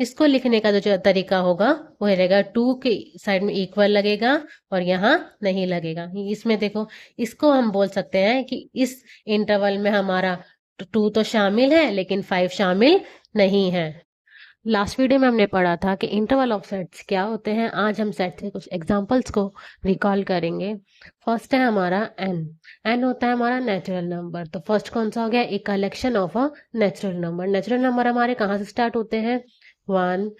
इसको लिखने का जो तरीका होगा वो रहेगा 2 के साइड में इक्वल लगेगा और यहाँ नहीं लगेगा। इसमें देखो, इसको हम बोल सकते हैं कि इस इंटरवल में हमारा 2 तो शामिल है लेकिन 5 शामिल नहीं है। लास्ट वीडियो में हमने पढ़ा था कि इंटरवल ऑफ सेट्स क्या होते हैं। आज हम सेट के कुछ एग्जांपल्स को रिकॉल करेंगे। फर्स्ट है हमारा एन। एन होता है हमारा नेचुरल नंबर। तो फर्स्ट कौन सा हो गया, एक collection of a natural number. Natural number हमारे कहाँ से स्टार्ट होते हैं, 1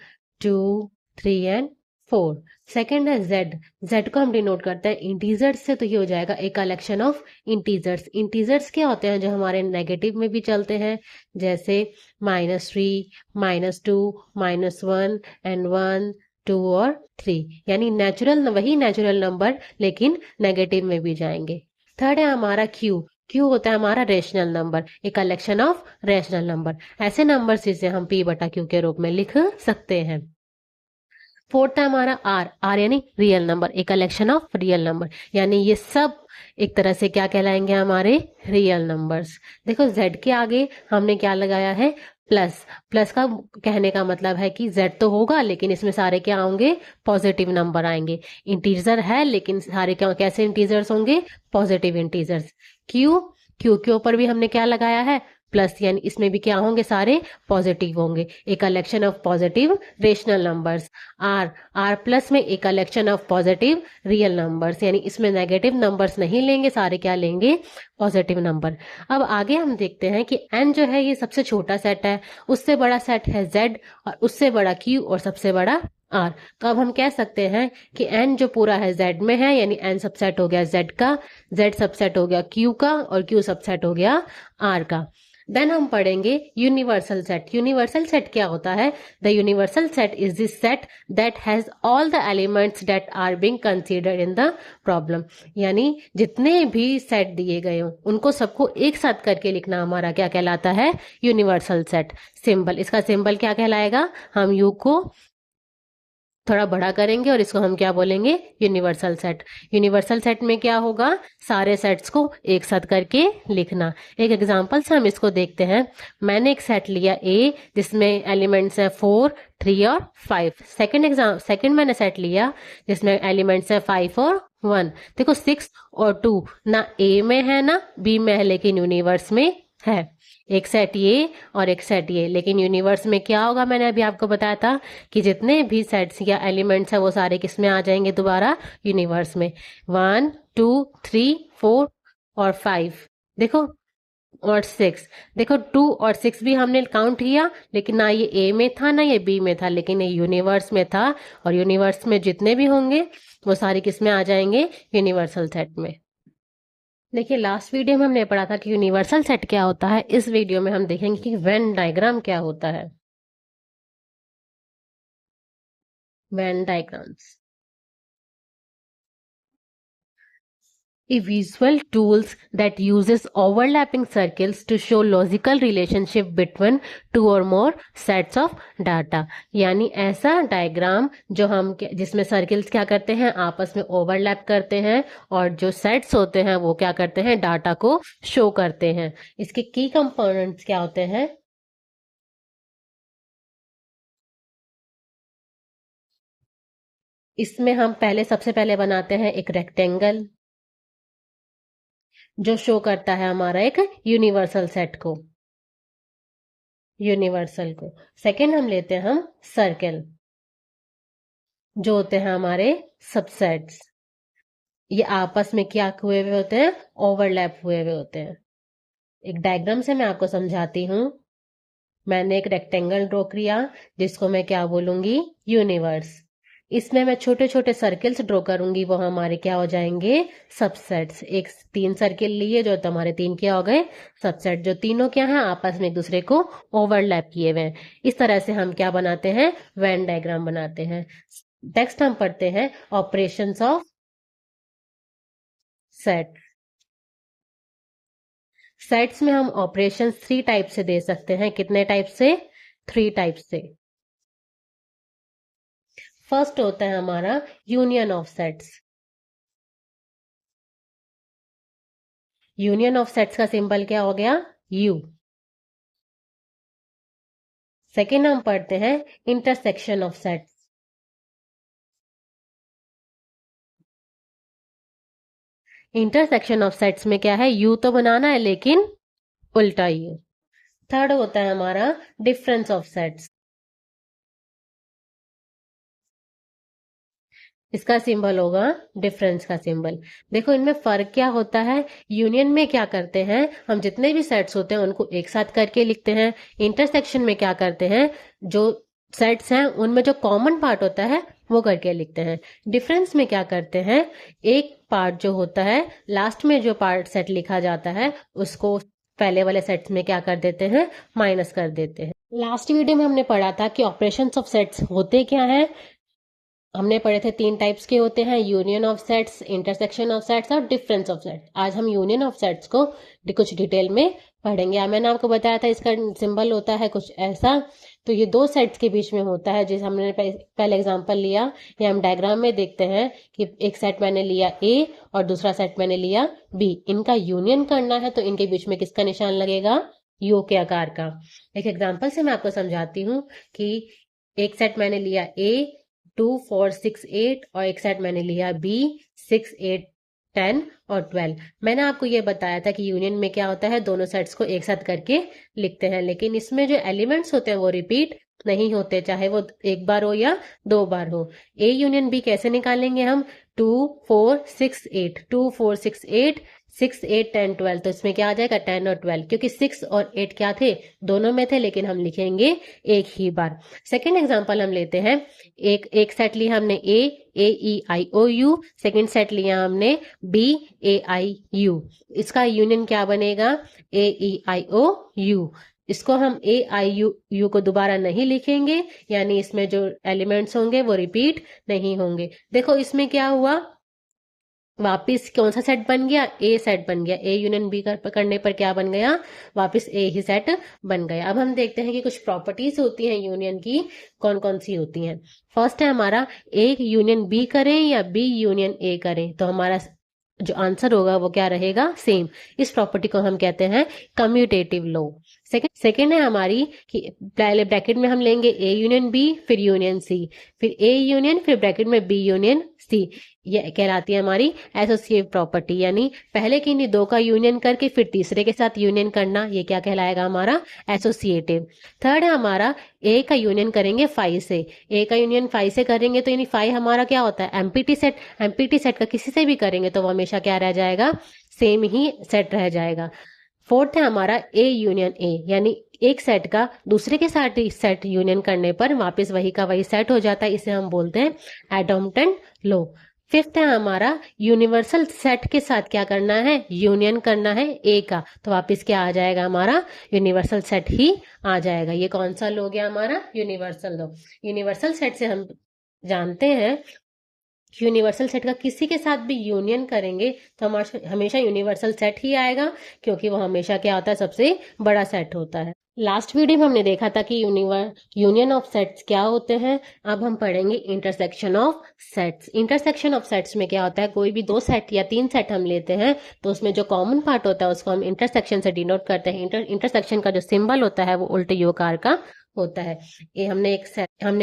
2 3 एंड 4। सेकेंड है जेड। जेड को हम डिनोट करते हैं इंटीजर्स से, तो ये हो जाएगा एक कलेक्शन ऑफ इंटीजर्स। इंटीजर्स क्या होते हैं, जो हमारे नेगेटिव में भी चलते हैं, जैसे -3 -2 -1 एंड 1 2 और 3। यानी नेचुरल, वही नेचुरल नंबर लेकिन नेगेटिव में भी जाएंगे। थर्ड है हमारा क्यू। क्यू होता है हमारा रेशनल नंबर, एक कलेक्शन ऑफ रेशनल नंबर। ऐसे नंबर जिसे हम p बटा क्यू के रूप में लिख सकते हैं। फोर्थ है हमारा आर। आर यानी रियल नंबर, एक कलेक्शन ऑफ रियल नंबर। यानी ये सब एक तरह से क्या कहलाएंगे, हमारे रियल नंबर्स। देखो जेड के आगे हमने क्या लगाया है, प्लस प्लस का कहने का मतलब है कि z तो होगा लेकिन इसमें सारे क्या होंगे, पॉजिटिव नंबर आएंगे। इंटीजर है लेकिन सारे क्या कैसे इंटीजर्स होंगे, पॉजिटिव इंटीजर्स। क्यू क्यू के ऊपर भी हमने क्या लगाया है, प्लस, यानी इसमें भी क्या होंगे, सारे पॉजिटिव होंगे, a collection of positive rational numbers. R R plus में a collection of positive real numbers, यानी इसमें नेगेटिव नंबर्स नहीं लेंगे, सारे क्या लेंगे, पॉजिटिव नंबर। अब आगे हम देखते हैं कि एन जो है ये सबसे छोटा सेट है, उससे बड़ा सेट है जेड, और उससे बड़ा क्यू, और सबसे बड़ा आर। तो अब हम कह सकते हैं कि एन जो पूरा है जेड में है, यानी एन सबसेट हो गया जेड का, जेड सबसेट हो गया क्यू का, और क्यू सबसेट हो गया आर का। देन हम पढ़ेंगे यूनिवर्सल सेट। यूनिवर्सल सेट क्या होता है, the universal set is this set that has all the elements that are being considered in the problem, यानी जितने भी सेट दिए गए हो उनको सबको एक साथ करके लिखना हमारा क्या कहलाता है, यूनिवर्सल सेट। सिंबल, इसका सिंबल क्या कहलाएगा, हम यू को थोड़ा बड़ा करेंगे और इसको हम क्या बोलेंगे, यूनिवर्सल सेट। यूनिवर्सल सेट में क्या होगा, सारे सेट्स को एक साथ करके लिखना। एक एग्जांपल से हम इसको देखते हैं। मैंने एक सेट लिया ए जिसमें एलिमेंट्स हैं 4, 3 और 5। सेकंड मैंने सेट लिया जिसमें एलिमेंट्स हैं 5 और 1। देखो 6 और 2 ना ए में है ना बी में है, लेकिन यूनिवर्स में है। एक सेट ये और एक सेट ये, लेकिन यूनिवर्स में क्या होगा, मैंने अभी आपको बताया था कि जितने भी सेट्स या एलिमेंट्स हैं वो सारे किस में आ जाएंगे, दोबारा यूनिवर्स में। 1, 2, 3, 4 और 5, देखो, और 6, देखो 2 और 6 भी हमने काउंट किया, लेकिन ना ये ए में था ना ये बी में था, लेकिन ये यूनिवर्स में था। और यूनिवर्स में जितने भी होंगे वो सारे किस में आ जाएंगे, यूनिवर्सल सेट में। देखिए लास्ट वीडियो में हमने पढ़ा था कि यूनिवर्सल सेट क्या होता है। इस वीडियो में हम देखेंगे कि वेन डायग्राम क्या होता है। Venn diagrams a visual tools that uses overlapping circles to show logical relationship between two or more sets of data, यानी ऐसा डायग्राम जो हम जिसमें सर्कल्स क्या करते हैं, आपस में ओवरलैप करते हैं, और जो सेट्स होते हैं वो क्या करते हैं, डाटा को शो करते हैं। इसके की कंपोनेंट्स क्या होते हैं, इसमें हम सबसे पहले बनाते हैं एक रेक्टेंगल जो शो करता है हमारा एक यूनिवर्सल सेट को, यूनिवर्सल को। सेकंड हम लेते हैं हम सर्कल, जो होते हैं हमारे सबसेट्स। ये आपस में क्या हुए हुए होते हैं, ओवरलैप हुए हुए होते हैं। एक डायग्राम से मैं आपको समझाती हूँ। मैंने एक रेक्टेंगल ड्रॉ किया जिसको मैं क्या बोलूंगी, यूनिवर्स। इसमें मैं छोटे छोटे सर्कल्स ड्रॉ करूंगी, वो हमारे क्या हो जाएंगे, सबसेट्स। एक 3 सर्कल लिए जो हमारे 3 क्या हो गए, सबसेट, जो तीनों क्या हैं, आपस में एक दूसरे को ओवरलैप किए हुए हैं। इस तरह से हम क्या बनाते हैं, वेन डायग्राम बनाते हैं। नेक्स्ट हम पढ़ते हैं ऑपरेशंस ऑफ सेट। सेट्स में हम ऑपरेशंस 3 टाइप से दे सकते हैं। कितने टाइप से, 3 टाइप से। फर्स्ट होता है हमारा union of sets. Union of sets का सिंबल क्या हो गया, यू। सेकेंड हम पढ़ते हैं intersection of sets. Intersection of sets में क्या है, यू तो बनाना है लेकिन उल्टा यू। थर्ड होता है हमारा डिफरेंस ऑफ सेट्स। इसका सिंबल होगा डिफरेंस का सिंबल। देखो इनमें फर्क क्या होता है, यूनियन में क्या करते हैं, हम जितने भी सेट्स होते हैं उनको एक साथ करके लिखते हैं। इंटरसेक्शन में क्या करते हैं, जो सेट्स हैं उनमें जो कॉमन पार्ट होता है वो करके लिखते हैं। डिफरेंस में क्या करते हैं, एक पार्ट जो होता है, लास्ट में जो पार्ट सेट लिखा जाता है उसको पहले वाले सेट्स में क्या कर देते हैं, माइनस कर देते हैं। लास्ट वीडियो में हमने पढ़ा था कि ऑपरेशंस ऑफ सेट्स होते क्या हैं। हमने पढ़े थे 3 टाइप्स के होते हैं, union of sets, intersection of sets और डिफरेंस ऑफ सेट्स। आज हम यूनियन ऑफ सेट्स को कुछ डिटेल में पढ़ेंगे। मैंने आपको बताया था इसका सिंबल होता है कुछ ऐसा। तो ये 2 सेट्स के बीच में होता है, जैसे हमने पहले एग्जांपल लिया, ये हम डायग्राम में देखते हैं कि एक सेट मैंने लिया ए और दूसरा सेट मैंने लिया बी। इनका यूनियन करना है तो इनके बीच में किसका निशान लगेगा, यू के आकार का। एक एग्जांपल से मैं आपको समझाती हूँ कि एक सेट मैंने लिया ए 2 4 6 8 और एक सेट मैंने लिया बी 6 8 10 और 12। मैंने आपको ये बताया था कि यूनियन में क्या होता है, दोनों सेट्स को एक साथ करके लिखते हैं, लेकिन इसमें जो एलिमेंट्स होते हैं वो रिपीट नहीं होते, चाहे वो एक बार हो या दो बार हो। ए यूनियन बी कैसे निकालेंगे हम, 2 4 6 8 2 4 6 8 6 8 10 12, तो इसमें क्या आ जाएगा 10 और 12, क्योंकि 6 और 8 क्या थे, दोनों में थे, लेकिन हम लिखेंगे एक ही बार। सेकेंड एग्जाम्पल हम लेते हैं, एक सेट लिया हमने ए ई आई ओ यू, सेकेंड सेट लिया हमने बी ए आई यू। इसका यूनियन क्या बनेगा, ए ई आई ओ यू। इसको हम ए आई यू यू को दोबारा नहीं लिखेंगे, यानी इसमें जो एलिमेंट्स होंगे वो रिपीट नहीं होंगे। देखो इसमें क्या हुआ, वापिस कौन सा सेट बन गया, ए सेट बन गया। ए यूनियन बी करने पर क्या बन गया, वापिस ए ही सेट बन गया। अब हम देखते हैं कि कुछ प्रॉपर्टीज होती हैं यूनियन की, कौन कौन सी होती हैं। फर्स्ट है हमारा, ए यूनियन बी करें या बी यूनियन ए करें तो हमारा जो आंसर होगा वो क्या रहेगा, सेम। इस प्रॉपर्टी को हम कहते हैं कम्यूटेटिव लॉ। सेकेंड है हमारी कि पहले ब्रैकेट में हम लेंगे ए यूनियन बी फिर यूनियन सी, फिर ए यूनियन फिर ब्रैकेट में बी यूनियन सी। ये कहलाती है हमारी एसोसिएटिव प्रॉपर्टी, यानी पहले किन्हीं दो का यूनियन करके फिर तीसरे के साथ यूनियन करना, ये क्या कहलाएगा, हमारा एसोसिएटिव। थर्ड है हमारा, ए का यूनियन करेंगे फाइव से, ए का यूनियन फाइव से करेंगे तो यानी फाइव हमारा क्या होता है, एमपीटी सेट। एमपीटी सेट का किसी से भी करेंगे तो वो हमेशा क्या रह जाएगा, सेम ही सेट रह जाएगा। फोर्थ है हमारा ए यूनियन ए, यानी एक सेट का दूसरे के साथ सेट यूनियन करने पर वापस वही का वही सेट हो जाता है, इसे हम बोलते हैं एडॉम्पटेंट लॉ। फिफ्थ है हमारा, यूनिवर्सल सेट के साथ क्या करना है, यूनियन करना है ए का, तो वापस क्या आ जाएगा, हमारा यूनिवर्सल सेट ही आ जाएगा। ये कौन सा लॉ गया हमारा, यूनिवर्सल लॉ। यूनिवर्सल सेट से हम जानते हैं यूनिवर्सल सेट का किसी के साथ भी यूनियन करेंगे तो हमारा हमेशा यूनिवर्सल सेट ही आएगा, क्योंकि वो हमेशा क्या होता है, सबसे बड़ा सेट होता है। लास्ट वीडियो में हमने देखा था कि यूनियन ऑफ सेट्स क्या होते हैं। अब हम पढ़ेंगे intersection of sets. Intersection of sets में क्या होता है, कोई भी दो सेट या तीन सेट हम लेते हैं तो उसमें जो कॉमन पार्ट होता है उसको हम इंटरसेक्शन से डिनोट करते हैं। इंटरसेक्शन का जो सिंबल होता है वो उल्टे यू आकार का होता है। हमने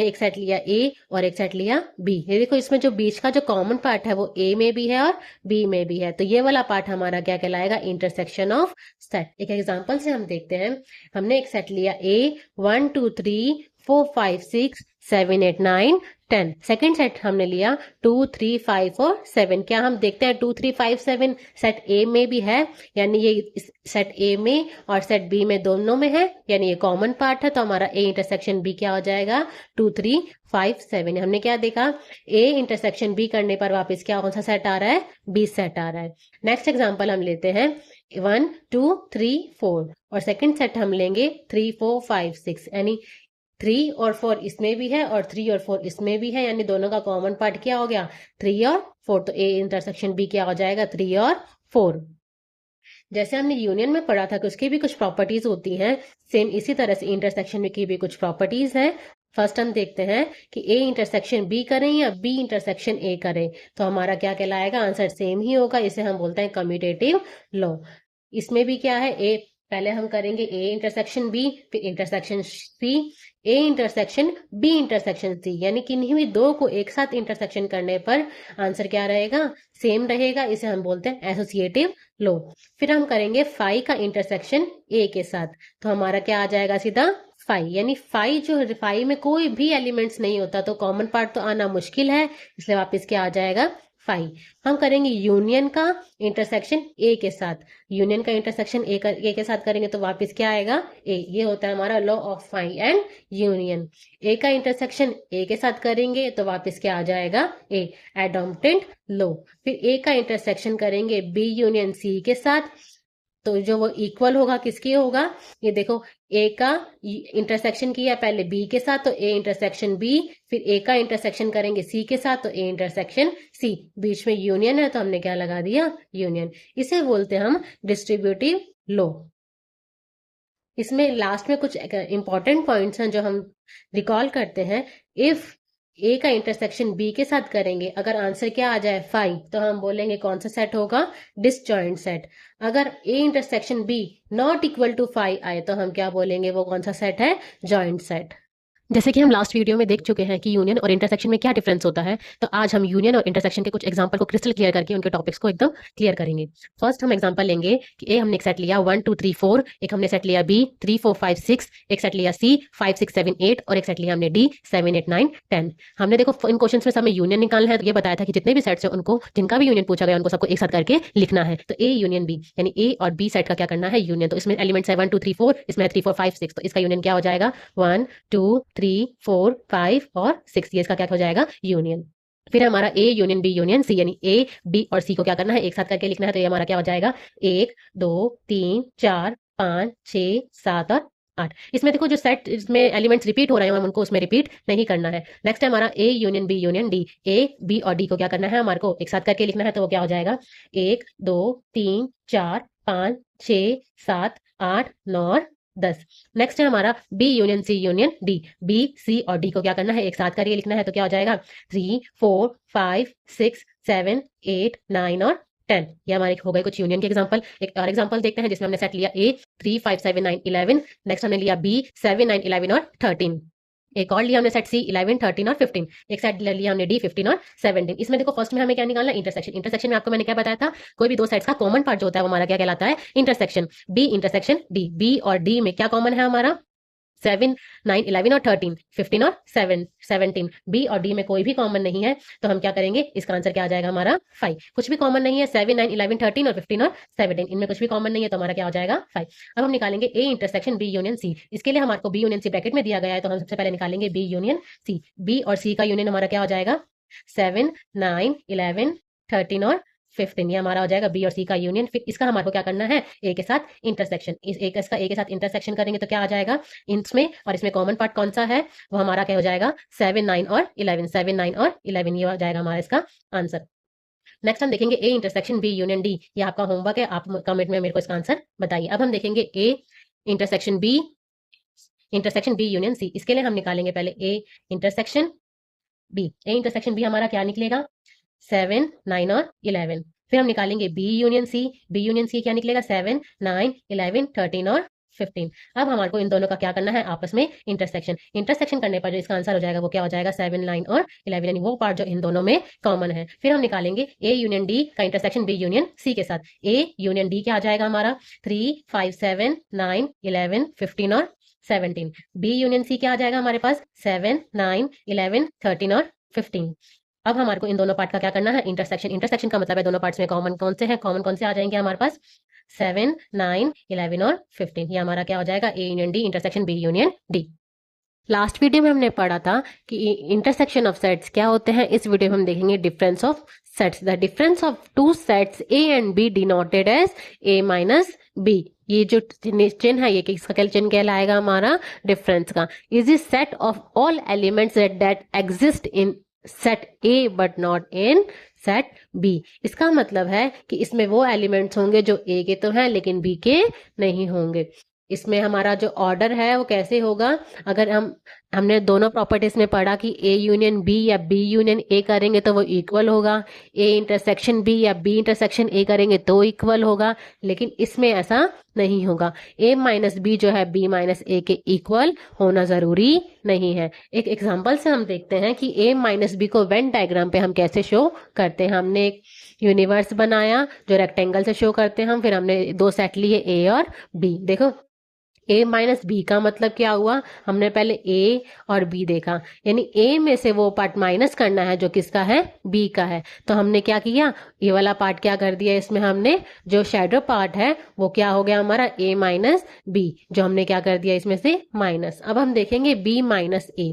एक सेट लिया ए और एक सेट लिया बी। ये देखो इसमें जो बीच का जो कॉमन पार्ट है वो ए में भी है और बी में भी है, तो ये वाला पार्ट हमारा क्या कहलाएगा, इंटरसेक्शन ऑफ सेट। एक एग्जांपल से हम देखते हैं, हमने एक सेट लिया ए 1 2 3 4 5 6 7 8 9 10। सेकेंड सेट हमने लिया 2 3 5 और 7। क्या हम देखते हैं 2 3 5 7 सेट ए में भी है, यानी ये सेट ए में और सेट बी में दोनों में है, यानी ये कॉमन पार्ट है, तो हमारा ए इंटरसेक्शन बी क्या हो जाएगा, 2 3 5 7। हमने क्या देखा, ए इंटरसेक्शन बी करने पर वापस क्या कौन सा सेट आ रहा है, बी सेट आ रहा है। नेक्स्ट एग्जाम्पल हम लेते हैं 1 2 3 4 और सेकेंड सेट हम लेंगे 3 4 5 6, यानी 3 और 4 इसमें भी है और 3 और 4 इसमें भी है, यानी दोनों का कॉमन पार्ट क्या हो गया, 3 और 4, तो ए इंटरसेक्शन बी क्या हो जाएगा, 3 और 4। जैसे हमने यूनियन में पढ़ा था कि उसकी भी कुछ प्रॉपर्टीज होती हैं, सेम इसी तरह से इंटरसेक्शन में की भी कुछ प्रॉपर्टीज हैं। फर्स्ट हम देखते हैं कि ए इंटरसेक्शन बी करें या बी इंटरसेक्शन ए करें तो हमारा क्या कहलाएगा, आंसर सेम ही होगा, इसे हम बोलते हैं कम्यूटेटिव लॉ। इसमें भी क्या है, ए पहले हम करेंगे ए इंटरसेक्शन बी फिर intersection C, A intersection B intersection C, यानी किन्हीं भी दो को एक साथ इंटरसेक्शन करने पर आंसर क्या रहेगा, सेम रहेगा, इसे हम बोलते हैं एसोसिएटिव लॉ। फिर हम करेंगे फाई का इंटरसेक्शन ए के साथ, तो हमारा क्या आ जाएगा, सीधा फाई, यानी फाई में कोई भी एलिमेंट्स नहीं होता तो कॉमन पार्ट तो आना मुश्किल है, इसलिए वापस क्या आ जाएगा, फाई। हम करेंगे यूनियन का इंटरसेक्शन ए के साथ, यूनियन का इंटरसेक्शन ए के साथ करेंगे तो वापस क्या आएगा, ए। ये होता है हमारा law of phi and union. A का इंटरसेक्शन ए के साथ करेंगे तो वापस क्या आ जाएगा, ए, एडॉम्पटेंट लॉ। फिर ए का इंटरसेक्शन करेंगे बी यूनियन सी के साथ, तो जो वो इक्वल होगा किसके होगा, ये देखो ए का इंटरसेक्शन किया पहले बी के साथ तो ए इंटरसेक्शन बी, फिर ए का इंटरसेक्शन करेंगे सी के साथ तो ए इंटरसेक्शन सी, बीच में यूनियन है तो हमने क्या लगा दिया, यूनियन। इसे बोलते हैं हम डिस्ट्रीब्यूटिव लॉ। इसमें लास्ट में कुछ इंपॉर्टेंट पॉइंट्स हैं जो हम रिकॉल करते हैं। इफ ए का इंटरसेक्शन बी के साथ करेंगे, अगर आंसर क्या आ जाए 5, तो हम बोलेंगे कौन सा सेट होगा, डिसजॉइंट सेट। अगर A intersection B not equal to 5 आए तो हम क्या बोलेंगे, वो कौन सा सेट है, जॉइंट सेट। जैसे कि हम लास्ट वीडियो में देख चुके हैं कि यूनियन और इंटरसेक्शन में क्या डिफरेंस होता है, तो आज हम यूनियन और इंटरसेक्शन के कुछ एग्जांपल को क्रिस्टल क्लियर करके उनके टॉपिक्स को एकदम क्लियर करेंगे। फर्स्ट हम एग्जांपल लेंगे कि ए हमने एक सेट लिया 1 2 3 4, एक हमने सेट लिया बी 3 4 5 6, एक सेट लिया सी 5 6 7 8 और एक सेट लिया हमने डी 7 8 9 10। हमने देखो इन क्वेश्चंस में सब में यूनियन निकालना है, तो ये बताया था कि जितने भी सेट्स हैं उनको, जिनका भी यूनियन पूछा गया उनको सबको एक साथ करके लिखना है। तो ए यूनियन बी यानी ए और बी सेट का क्या करना है, यूनियन। तो इसमें एलिमेंट्स है 1 2 3 4, इसमें 3 4 5 6, तो इसका यूनियन क्या हो जाएगा, 1 2 3 4 5 और 6, ये इसका क्या हो जाएगा, यूनियन। फिर हमारा A union B union C, यानी ए बी और सी को क्या करना है, एक साथ करके लिखना है। तो ये हमारा क्या हो जाएगा, 1 2 3 4 5 6 7 और 8। इसमें देखो जो सेट इसमें एलिमेंट्स रिपीट हो रहे हैं, हम उनको उसमें रिपीट नहीं करना है। नेक्स्ट है हमारा A union B union D, A B और डी को क्या करना है, हमारे को एक साथ करके लिखना है। तो वो क्या हो जाएगा, 1 2 3 4 5 6 7 8 9 और 10। नेक्स्ट है हमारा B union C union D, B C और डी को क्या करना है, एक साथ करके लिखना है। तो क्या हो जाएगा, 3 4 5 6 7 8 9 और 10। ये हमारे हो गए कुछ यूनियन के एग्जांपल। एक और एग्जांपल देखते हैं जिसमें हमने सेट लिया ए 3 5 7 9 11, नेक्स्ट हमने लिया बी 7 9 11 और 13, एक और लिया हमने सेट सी 11 13 और 15, एक सेट लिया हमने डी 15 और 17। इसमें देखो फर्स्ट में हमें क्या निकालना है, इंटरसेक्शन। इंटरसेक्शन में आपको मैंने क्या बताया था, कोई भी दो सेट्स का कॉमन पार्ट जो होता है वो हमारा क्या कहलाता है, intersection. B intersection D, B और डी में क्या कॉमन है हमारा, 7 9 11 और 13, 15 और 7 17। बी और डी में कोई भी कॉमन नहीं है, तो हम क्या करेंगे, इसका आंसर क्या आ जाएगा हमारा 5। कुछ भी कॉमन नहीं है, 7 9 11 13 और 15 और 17, इनमें कुछ भी कॉमन नहीं है, तो हमारा क्या हो जाएगा 5। अब हम निकालेंगे A intersection B union C. इसके लिए हमारे को बी यूनियन सी ब्रैकेट में दिया गया है, तो हम सबसे पहले निकालेंगे बी यूनियन सी। बी और सी का यूनियन हमारा क्या हो जाएगा, 7 9 11 13 और 15, ये हमारा हो जाएगा बी और सी का यूनियन। फिर इसका हमारे को क्या करना है, ए के साथ इंटरसेक्शन। इस एक इसका ए के साथ इंटरसेक्शन करेंगे तो क्या आ जाएगा, इसमें और इसमें कॉमन पार्ट कौन सा है, वो हमारा क्या हो जाएगा, 7 9 और 11, 7 9 और 11, ये हो जाएगा हमारा इसका आंसर। नेक्स्ट हम देखेंगे A intersection B union D. ये आपका होमवर्क है, आप कमेंट में मेरे को इसका आंसर बताइए। अब हम देखेंगे A intersection B union C. इसके लिए हम निकालेंगे पहले A intersection B. A intersection B हमारा क्या निकलेगा, 7 9 और 11। फिर हम निकालेंगे B union C. B union C क्या निकलेगा, 7 9 11 13 और 15। अब हमारे को इन दोनों का क्या करना है, आपस में इंटरसेक्शन। इंटरसेक्शन करने पर जो इसका आंसर हो जाएगा वो क्या हो जाएगा, 7 9 और 11, यानी वो पार्ट जो इन दोनों में कॉमन है। फिर हम निकालेंगे ए यूनियन डी का इंटरसेक्शन बी यूनियन सी के साथ। ए यूनियन डी क्या आ जाएगा हमारा, 3 5 7 9 11 15 और 17। बी यूनियन सी क्या आ जाएगा हमारे पास, 7 9 11 13 और 15। अब हमारे को इन दोनों पार्ट का क्या करना है, इंटरसेक्शन। इंटरसेक्शन का मतलब है दोनों पार्ट्स में कॉमन कौन से हैं, कॉमन कौन से आ जाएंगे हमारे पास, 7 9 11 और 15। ये हमारा क्या हो जाएगा, A union D intersection B union D. Last video में हमने पढ़ा था कि इंटरसेक्शन ऑफ सेट्स क्या होते हैं। इस वीडियो में हम देखेंगे difference of sets. The difference of two sets A and B denoted as A minus B. ये जो चिन्ह है, ये किसका चिन्ह कहलाएगा हमारा, डिफरेंस का। Is is set of all elements that exist in set A but not in set B. इसका मतलब है कि इसमें वो एलिमेंट्स होंगे जो ए के तो हैं लेकिन बी के नहीं होंगे। इसमें हमारा जो ऑर्डर है वो कैसे होगा, अगर हमने दोनों प्रॉपर्टीज में पढ़ा कि ए यूनियन बी या बी यूनियन ए करेंगे तो वो इक्वल होगा, ए इंटरसेक्शन बी या बी इंटरसेक्शन ए करेंगे तो इक्वल होगा, लेकिन इसमें ऐसा नहीं होगा। ए माइनस बी जो है बी माइनस ए के इक्वल होना जरूरी नहीं है। एक एग्जांपल से हम देखते हैं कि ए माइनस बी को वेन डायग्राम पे हम कैसे शो करते हैं। हमने एक यूनिवर्स बनाया जो रेक्टेंगल से शो करते हैं हम, फिर हमने दो सेट लिए ए और बी। देखो ए माइनस बी का मतलब क्या हुआ, हमने पहले ए और बी देखा, यानी ए में से वो पार्ट माइनस करना है जो किसका है, बी का है। तो हमने क्या किया, ये वाला पार्ट क्या कर दिया, इसमें हमने जो शेडो पार्ट है वो क्या हो गया हमारा, ए माइनस बी, जो हमने क्या कर दिया इसमें से माइनस। अब हम देखेंगे बी माइनस ए।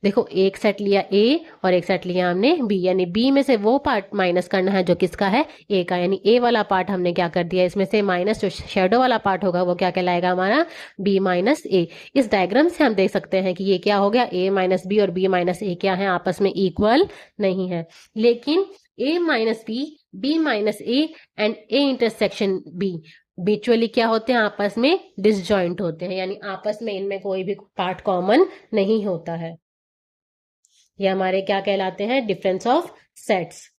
देखो एक सेट लिया ए और एक सेट लिया हमने बी, यानी बी में से वो पार्ट माइनस करना है जो किसका है, ए का, यानी ए वाला पार्ट हमने क्या कर दिया इसमें से माइनस, जो शेडो वाला पार्ट होगा वो क्या कहलाएगा हमारा, बी माइनस ए। इस डायग्राम से हम देख सकते हैं कि ये क्या हो गया, ए माइनस बी और बी माइनस ए क्या है, आपस में इक्वल नहीं है। लेकिन A minus B minus A and A intersection B mutually क्या होते हैं, आपस में डिसजॉइंट होते हैं, यानी आपस में इनमें कोई भी पार्ट कॉमन नहीं होता है। ये हमारे क्या कहलाते हैं, डिफरेंस ऑफ सेट्स।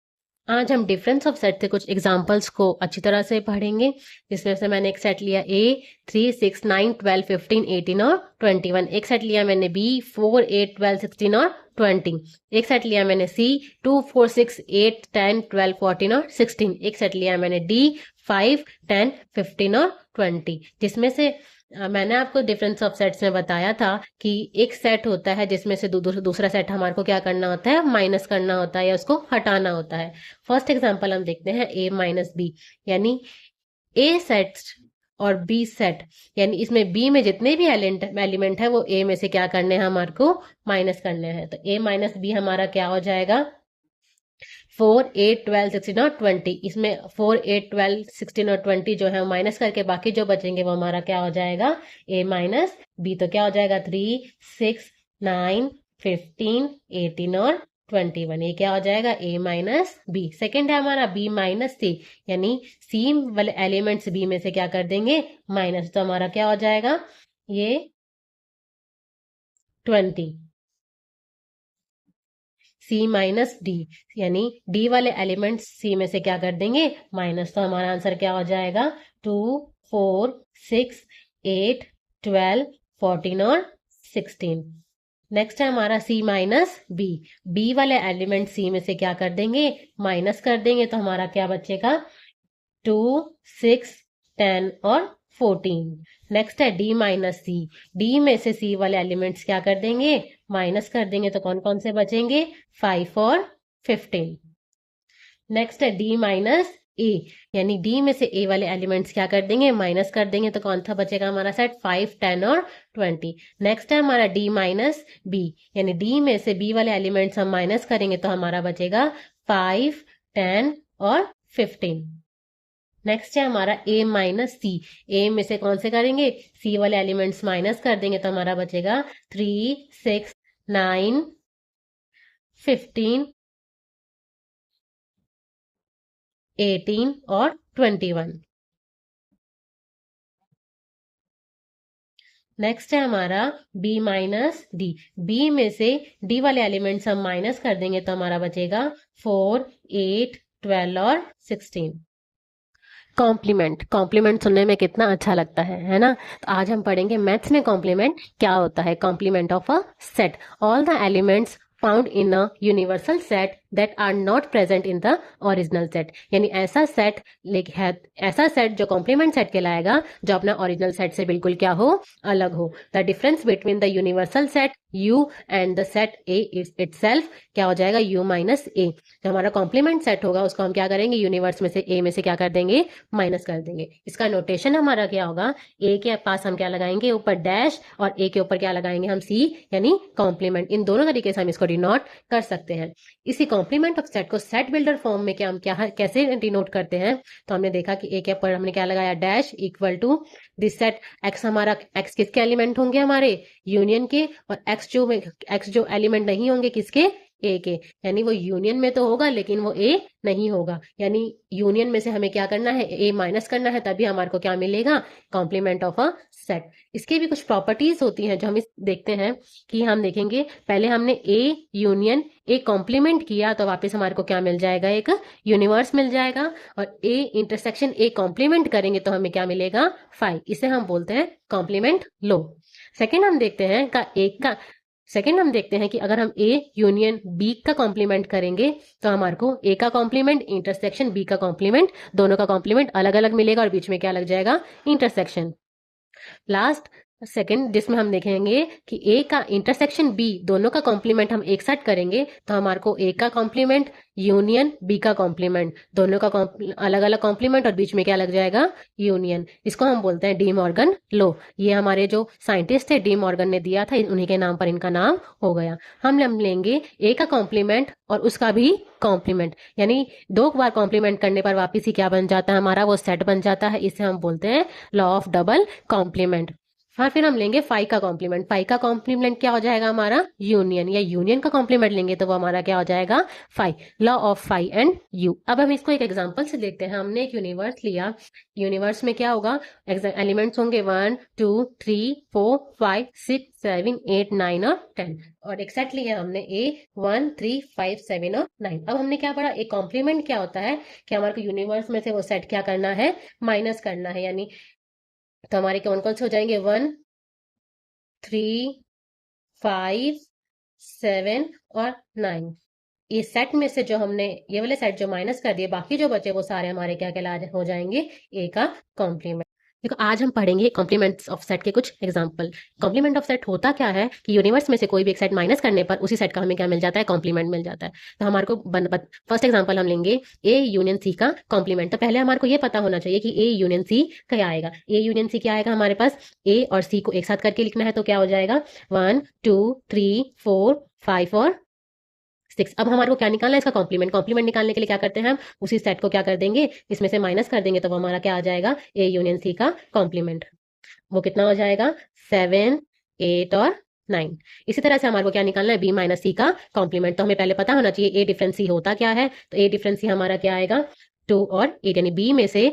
आज हम डिफरेंस ऑफ सेट से कुछ एग्जांपल्स को अच्छी तरह से पढ़ेंगे, जिसमें से मैंने एक सेट लिया ए 3, 6, 9, 12, 15, 18 और 21। एक सेट लिया मैंने बी 4, 8, 12, 16 और 20। एक सेट लिया मैंने सी 2, 4, 6, 8, 10, 12, 14 और 16। एक सेट लिया मैंने डी 5, 10, 15 और 20। जिसमें से मैंने आपको डिफरेंस ऑफ सेट्स में बताया था कि एक सेट होता है जिसमें से दूसरा सेट हमारे को क्या करना होता है, माइनस करना होता है या उसको हटाना होता है। फर्स्ट एग्जांपल हम देखते हैं ए माइनस बी, यानी ए सेट और बी सेट, यानी इसमें बी में जितने भी एलिमेंट है वो ए में से क्या करने हैं, हमारे को माइनस करने हैं। तो ए माइनस बी हमारा क्या हो जाएगा, 4, 8, 12, 16 और 20। इसमें 4, 8, 12, 16 और 20 जो है माइनस करके बाकी जो बचेंगे वो हमारा क्या हो जाएगा, a माइनस बी। तो क्या हो जाएगा 3, 6, 9, 15, 18 और 21। ये क्या हो जाएगा, a माइनस बी। सेकेंड है हमारा b माइनस सी, यानी सी वाले एलिमेंट्स b में से क्या कर देंगे, माइनस। तो हमारा क्या हो जाएगा, ये 20। सी माइनस डी, यानी डी वाले एलिमेंट्स सी में से क्या कर देंगे, माइनस। तो हमारा आंसर क्या हो जाएगा, 2, 4, 6, 8, 12, 14 और 16। नेक्स्ट है हमारा सी माइनस बी, बी वाले एलिमेंट सी में से क्या कर देंगे, माइनस कर देंगे। तो हमारा क्या बचेगा, 2, 6, 10 और 14। नेक्स्ट है डी माइनस सी, डी में से सी वाले एलिमेंट्स क्या कर देंगे, माइनस कर देंगे। तो कौन कौन से बचेंगे, 5 और 15। नेक्स्ट है डी माइनस ए, यानी डी में से ए वाले एलिमेंट्स क्या कर देंगे, माइनस कर देंगे। तो कौन सा बचेगा हमारा सेट, 5, 10 और 20। नेक्स्ट है हमारा डी माइनस बी, यानी डी में से बी वाले एलिमेंट्स हम माइनस करेंगे तो हमारा बचेगा 5, 10 और 15। नेक्स्ट है हमारा ए माइनस सी, ए में से कौन से करेंगे, सी वाले एलिमेंट्स माइनस कर देंगे तो हमारा बचेगा 3, 6, 9, 15, 18 और 21। नेक्स्ट है हमारा बी माइनस डी, बी में से डी वाले एलिमेंट्स हम माइनस कर देंगे तो हमारा बचेगा 4, 8, 12 और 16। कॉम्प्लीमेंट, कॉम्प्लीमेंट सुनने में कितना अच्छा लगता है ना। तो आज हम पढ़ेंगे मैथ्स में कॉम्प्लीमेंट क्या होता है। Complement of a set, all the elements found in a universal set that are not present in the original set, यानी ऐसा सेट है, ऐसा सेट जो कॉम्प्लीमेंट सेट कहलाएगा जो अपना ओरिजिनल सेट से बिल्कुल क्या हो, अलग हो। The difference between the universal set u and the set a itself क्या हो जाएगा, u माइनस a। जो हमारा कॉम्प्लीमेंट सेट होगा उसको हम क्या करेंगे, यूनिवर्स में से a में से क्या कर देंगे, माइनस कर देंगे। इसका नोटेशन हमारा क्या होगा, a के पास हम क्या लगाएंगे, ऊपर डैश, और a के ऊपर क्या लगाएंगे हम, c, यानी कॉम्प्लीमेंट। इन दोनों तरीके से हम इसको डिनोट कर सकते हैं। इसी कॉम्प्लीमेंट ऑफ सेट को सेट बिल्डर फॉर्म में क्या हम क्या कैसे डिनोट करते हैं, तो हमने देखा कि a के ऊपर हमने क्या लगाया, dash equal to this set x। हमारा x किसके एलिमेंट होंगे, हमारे यूनियन के, और x जो एलिमेंट नहीं होंगे किसके, ए के, यानी वो यूनियन में तो होगा लेकिन वो ए नहीं होगा। यानी यूनियन में से हमें क्या करना है, ए माइनस करना है, तभी हमारे को क्या मिलेगा, कॉम्प्लीमेंट ऑफ अ सेट। इसके भी कुछ प्रॉपर्टीज होती हैं जो हम इस देखते हैं कि हम देखेंगे, पहले हमने ए यूनियन ए कॉम्प्लीमेंट किया तो वापस हमारे को क्या मिल जाएगा, एक यूनिवर्स मिल जाएगा। और ए इंटरसेक्शन ए कॉम्प्लीमेंट करेंगे तो हमें क्या मिलेगा, 5। इसे हम बोलते हैं कॉम्प्लीमेंट लो। सेकेंड हम देखते हैं सेकेंड हम देखते हैं कि अगर हम ए यूनियन बी का कॉम्प्लीमेंट करेंगे तो हमारे को ए का कॉम्प्लीमेंट इंटरसेक्शन बी का कॉम्प्लीमेंट, दोनों का कॉम्प्लीमेंट अलग अलग मिलेगा और बीच में क्या लग जाएगा, इंटरसेक्शन। लास्ट सेकंड जिसमें हम देखेंगे कि ए का इंटरसेक्शन बी, दोनों का कॉम्प्लीमेंट हम एक साथ करेंगे तो हमारे को ए का कॉम्प्लीमेंट यूनियन बी का कॉम्प्लीमेंट, दोनों का अलग अलग कॉम्प्लीमेंट और बीच में क्या लग जाएगा, यूनियन। इसको हम बोलते हैं डी मॉर्गन लो। ये हमारे जो साइंटिस्ट थे डी मॉर्गन ने दिया था, उन्हीं के नाम पर इनका नाम हो गया। हम लेंगे ए का कॉम्प्लीमेंट और उसका भी कॉम्प्लीमेंट, यानी 2 बार कॉम्प्लीमेंट करने पर वापिस ही क्या बन जाता है हमारा, वो सेट बन जाता है। इसे हम बोलते हैं लॉ ऑफ डबल कॉम्प्लीमेंट। हाँ, फिर हम लेंगे फाई का कॉम्प्लीमेंट। फाई का कॉम्प्लीमेंट क्या हो जाएगा हमारा? यूनियन, या यूनियन का कॉम्प्लीमेंट लेंगे तो वो हमारा क्या हो जाएगा? Phi. Law of phi and U. अब हम इसको एक एग्जांपल से देखते हैं। हमने एक यूनिवर्स लिया, यूनिवर्स में क्या होगा? एलिमेंट्स होंगे 1 2 3 4 5 6 7 8 9 और 10, और एक सेट लिया हमने ए 1 3 5 7 और 9। अब हमने क्या पढ़ा? एक कॉम्प्लीमेंट क्या होता है कि हमारे को यूनिवर्स में से वो सेट क्या करना है? माइनस करना है। यानी तो हमारे कौन कौन से हो जाएंगे? 1 3 5 7 और 9। ये सेट में से जो हमने ये वाले सेट जो माइनस कर दिए, बाकी जो बचे वो सारे हमारे क्या कहला हो जाएंगे? ए का कॉम्प्लीमेंट। देखो, आज हम पढ़ेंगे कॉम्प्लीमेंट्स ऑफ सेट के कुछ एग्जांपल। कॉम्प्लीमेंट ऑफ सेट होता क्या है कि यूनिवर्स में से कोई भी एक सेट माइनस करने पर उसी सेट का हमें क्या मिल जाता है? कॉम्प्लीमेंट मिल जाता है। तो हमारे को फर्स्ट एग्जांपल हम लेंगे ए यूनियन सी का कॉम्प्लीमेंट। तो पहले हमारे को ये पता होना चाहिए कि ए यूनियन सी क्या आएगा। ए यूनियन सी क्या आएगा हमारे पास? ए और सी को एक साथ करके लिखना है तो क्या हो जाएगा? 1 2 3 4 5 और 6। अब हमारे को क्या निकालना है? इसका कॉम्प्लीमेंट। कॉम्प्लीमेंट निकालने के लिए क्या करते हैं हम? उसी सेट को क्या कर देंगे? इसमें से माइनस कर देंगे तो वो हमारा क्या आ जाएगा? ए यूनियन सी का कॉम्प्लीमेंट। वो कितना हो जाएगा? 7 8 और 9। इसी तरह से हमारे को क्या निकालना है? बी माइनस सी का कॉम्प्लीमेंट। तो हमें पहले पता होना चाहिए ए डिफरेंस सी होता क्या है। तो ए डिफरेंस सी हमारा क्या आएगा? 2 और 8। यानी बी में से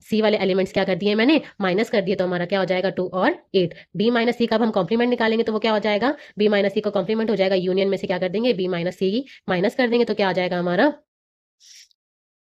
सी वाले एलिमेंट्स क्या कर दिए मैंने? माइनस कर दिए, तो हमारा क्या हो जाएगा? 2 और 8। बी माइनस सी का अब हम कॉम्प्लीमेंट निकालेंगे तो वो क्या हो जाएगा? बी माइनस सी का कॉम्प्लीमेंट हो जाएगा, यूनियन में से क्या कर देंगे? बी माइनस सी माइनस कर देंगे तो क्या आ जाएगा हमारा?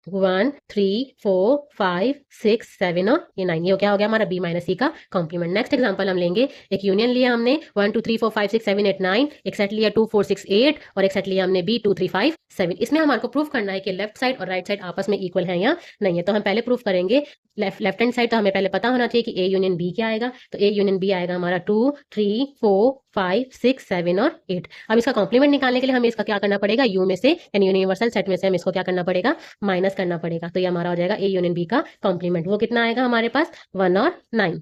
1 3 4 5 6 7 और ये 9। ये क्या हो गया हमारा? बी माइनस सी का कॉम्प्लीमेंट। नेक्स्ट एग्जांपल हम लेंगे, एक यूनियन लिया हमने 1 2 3 4 5 6 7 8 9, एक सेट लिया 2 4 6 8 और एक सेट लिया हमने बी 2 3 5 7। इसमें हमारे को प्रूफ करना है कि लेफ्ट साइड और राइट साइड आपस में इक्वल है या नहीं है। तो हम पहले प्रूफ करेंगे लेफ्ट हैंड साइड। तो हमें पहले पता होना चाहिए कि ए यूनियन बी क्या आएगा। तो ए यूनियन बी आएगा हमारा 2 3 4 5 6 7 और 8। अब इसका कॉम्प्लीमेंट निकालने के लिए हमें इसका क्या करना पड़ेगा? यू में से यानी यूनिवर्सल सेट में से हम इसको क्या करना पड़ेगा? माइनस करना पड़ेगा। तो ये हमारा हो जाएगा ए यूनियन बी का कॉम्प्लीमेंट। वो कितना आएगा हमारे पास? 1 और 9।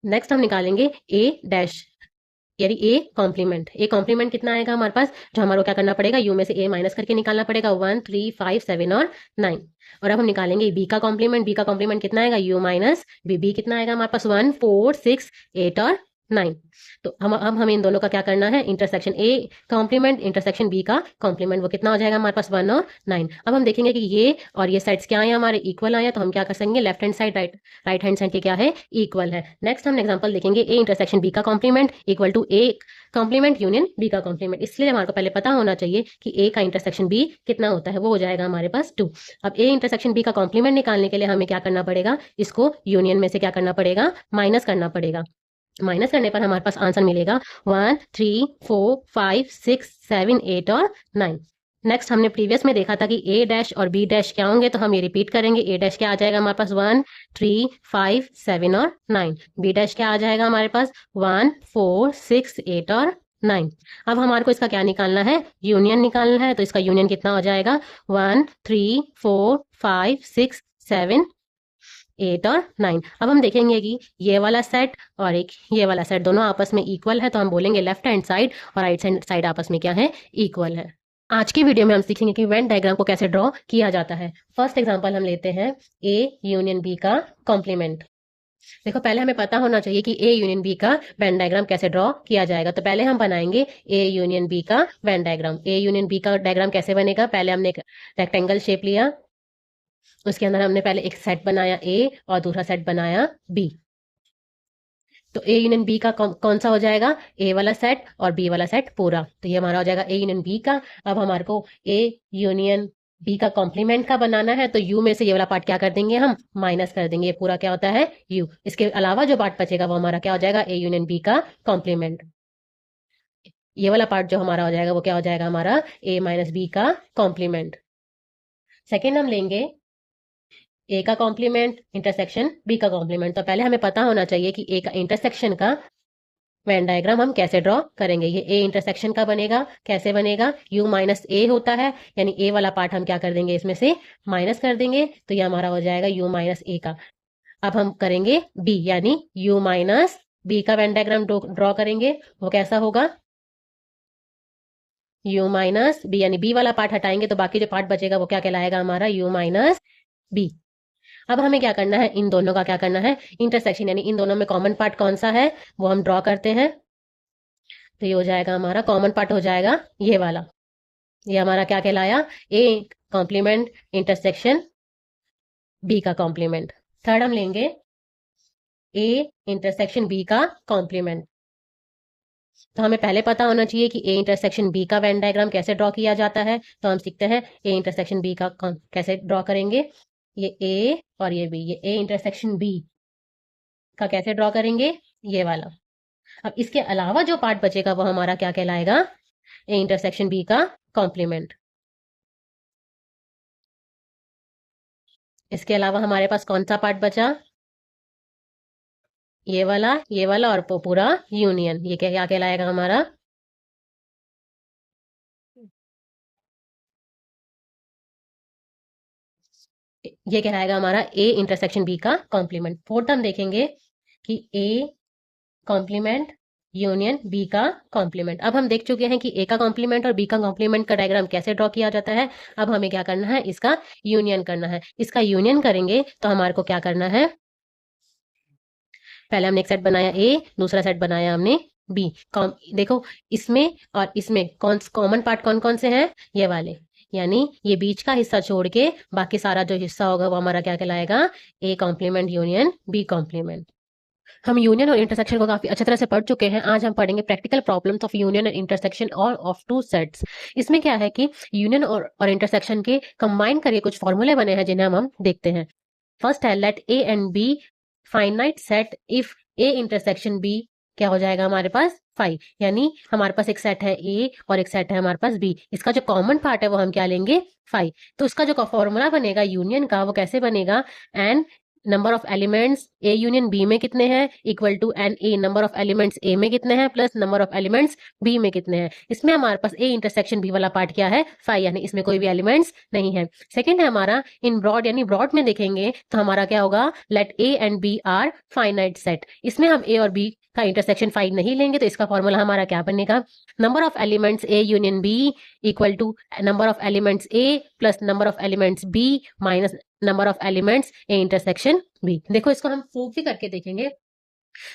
नेक्स्ट हम निकालेंगे ए डैश, यानी ए कॉम्प्लीमेंट। ए कॉम्प्लीमेंट कितना आएगा हमारे पास? जो हमारे को क्या करना पड़ेगा? यू में से ए माइनस करके निकालना पड़ेगा। 1 3 5 7 और 9। और अब हम निकालेंगे बी का कॉम्प्लीमेंट। बी का कॉम्प्लीमेंट कितना आएगा? You minus B. बी कितना आएगा हमारे पास? 1 4 6 8 और 9। तो हमें इन दोनों का क्या करना है? Intersection. A complement intersection B का कॉम्प्लीमेंट। वो कितना हो जाएगा हमारे पास? 1 और 9। अब हम देखेंगे कि ये और ये साइड्स क्या आए हमारे? इक्वल आए। तो हम क्या कर सकेंगे? Left hand side right hand side के क्या है? इक्वल है। नेक्स्ट हम एग्जांपल देखेंगे, ए इंटरसेक्शन बी का complement equal to A complement union B का कॉम्प्लीमेंट। इसलिए हमारे को पहले पता होना चाहिए कि ए का इंटरसेक्शन बी कितना होता है। वो हो जाएगा हमारे पास 2। अब ए इंटरसेक्शन बी का कॉम्प्लीमेंट निकालने के लिए हमें क्या करना पड़ेगा? इसको यूनियन में से क्या करना पड़ेगा? माइनस करना पड़ेगा। माइनस करने पर हमारे पास आंसर मिलेगा 1 3 4 5 6 7 8 और 9। नेक्स्ट हमने प्रीवियस में देखा था कि ए डैश और बी डैश क्या होंगे, तो हम ये रिपीट करेंगे। ए डैश क्या आ जाएगा हमारे पास? 1 3 5 7 और 9। बी डैश क्या आ जाएगा हमारे पास? 1 4 6 8 और 9। अब हमारे को इसका क्या निकालना है? यूनियन निकालना है। तो इसका यूनियन कितना हो जाएगा? 1 3 4 5 6 7 8 और 9। अब हम देखेंगे कि ये वाला सेट और एक ये वाला सेट दोनों आपस में इक्वल है। तो हम बोलेंगे लेफ्ट हैंड साइड और राइट हैंड साइड आपस में क्या है? इक्वल है। आज की वीडियो में हम सीखेंगे कि वेन डायग्राम को कैसे ड्रॉ किया जाता है। फर्स्ट एग्जांपल हम लेते हैं ए यूनियन बी का कॉम्प्लीमेंट। देखो, पहले हमें पता होना चाहिए कि ए यूनियन बी का वेन डायग्राम कैसे ड्रॉ किया जाएगा। तो पहले हम बनाएंगे ए यूनियन बी का Venn diagram. A union B का डायग्राम कैसे बनेगा? पहले हमने एक रेक्टेंगल शेप लिया, उसके अंदर हमने पहले एक सेट बनाया ए और दूसरा सेट बनाया बी। तो ए यूनियन बी का कौन सा हो जाएगा? ए वाला सेट और बी वाला सेट पूरा। तो ये हमारा हो जाएगा ए यूनियन बी का। अब हमारे को ए यूनियन बी का कॉम्प्लीमेंट का बनाना है। तो यू में से ये वाला पार्ट क्या कर देंगे? हम माइनस कर देंगे। ये पूरा क्या होता है? यू। इसके अलावा जो पार्ट बचेगा वो हमारा क्या हो जाएगा? ए यूनियन बी का कॉम्प्लीमेंट। ये वाला पार्ट जो हमारा हो जाएगा वो क्या हो जाएगा? हमारा ए माइनस बी का कॉम्प्लीमेंट। सेकेंड हम लेंगे ए का कॉम्प्लीमेंट इंटरसेक्शन बी का कॉम्प्लीमेंट। तो पहले हमें पता होना चाहिए कि ए का इंटरसेक्शन का वेन डायग्राम हम कैसे ड्रॉ करेंगे। ये ए इंटरसेक्शन का बनेगा। कैसे बनेगा? यू माइनस ए होता है, यानी ए वाला पार्ट हम क्या कर देंगे? इसमें से माइनस कर देंगे। तो ये हमारा हो जाएगा यू माइनस ए का। अब हम करेंगे बी, यानी यू माइनस बी का वेन डायग्राम ड्रॉ करेंगे। वो कैसा होगा? यू माइनस बी, यानी बी वाला पार्ट हटाएंगे तो बाकी जो पार्ट बचेगा वो क्या कहलाएगा? हमारा यू माइनस बी। अब हमें क्या करना है, इन दोनों का क्या करना है, इंटरसेक्शन, यानी इन दोनों में कॉमन पार्ट कौन सा है वो हम ड्रॉ करते हैं। तो ये हो जाएगा हमारा कॉमन पार्ट हो जाएगा ये वाला, ये हमारा क्या कहलाया, ए कॉम्प्लीमेंट इंटरसेक्शन बी का कॉम्प्लीमेंट। थर्ड हम लेंगे ए इंटरसेक्शन बी का कॉम्प्लीमेंट। तो हमें पहले पता होना चाहिए कि ए इंटरसेक्शन बी का वेन डायग्राम कैसे ड्रॉ किया जाता है। तो हम सीखते हैं ए इंटरसेक्शन बी का कैसे ड्रॉ करेंगे। ये ए और ये बी, ये ए इंटरसेक्शन बी का कैसे ड्रॉ करेंगे, ये वाला। अब इसके अलावा जो पार्ट बचेगा वो हमारा क्या कहलाएगा, ए इंटरसेक्शन बी का कॉम्प्लीमेंट। इसके अलावा हमारे पास कौन सा पार्ट बचा, ये वाला और पूरा यूनियन, ये क्या कहलाएगा हमारा, ये कहलाएगा हमारा ए इंटरसेक्शन बी का कॉम्प्लीमेंट। फोर्थ हम देखेंगे कि ए कॉम्प्लीमेंट यूनियन बी का कॉम्प्लीमेंट। अब हम देख चुके हैं कि ए का कॉम्प्लीमेंट और बी का कॉम्प्लीमेंट का डायग्राम कैसे ड्रॉ किया जाता है। अब हमें क्या करना है, इसका यूनियन करना है। इसका यूनियन करेंगे तो हमारे को क्या करना है, पहले हमने एक सेट बनाया ए, दूसरा सेट बनाया हमने बी। देखो इसमें और इसमें कॉमन पार्ट कौन कौन से हैं, ये वाले, यानी ये बीच का हिस्सा छोड़ के बाकी सारा जो हिस्सा होगा वो हमारा क्या कहलाएगा, A complement union B complement. हम यूनियन और इंटरसेक्शन को काफी अच्छी तरह से पढ़ चुके हैं। आज हम पढ़ेंगे practical problems of union and intersection और ऑफ टू सेट्स। इसमें क्या है कि यूनियन और इंटरसेक्शन के कंबाइन करके कुछ फॉर्मूले बने हैं जिन्हें हम देखते हैं। फर्स्ट है let A and B finite set if A intersection B, क्या हो जाएगा हमारे पास, फाइव। यानी हमारे पास एक सेट है ए और एक सेट है हमारे पास बी, इसका जो कॉमन पार्ट है वो हम क्या लेंगे, फाइव। तो उसका जो फॉर्मूला बनेगा यूनियन का वो कैसे बनेगा, N number of elements A union B में कितने हैं equal to N A number of elements A में कितने हैं plus number of elements B में कितने हैं। इसमें हमारे पास ए इंटरसेक्शन बी वाला पार्ट क्या है, फाइव, यानी इसमें कोई भी एलिमेंट्स नहीं है। सेकंड है हमारा इन ब्रॉड, यानी ब्रॉड में देखेंगे तो हमारा क्या होगा, let A and B are finite set. इसमें हम ए और बी का इंटरसेक्शन फाइव नहीं लेंगे तो इसका फॉर्मूला हमारा क्या बनेगा, number of elements A union B equal to number of elements A plus number of elements B minus number of elements A intersection B. देखो इसको हम प्रूव भी करके देखेंगे।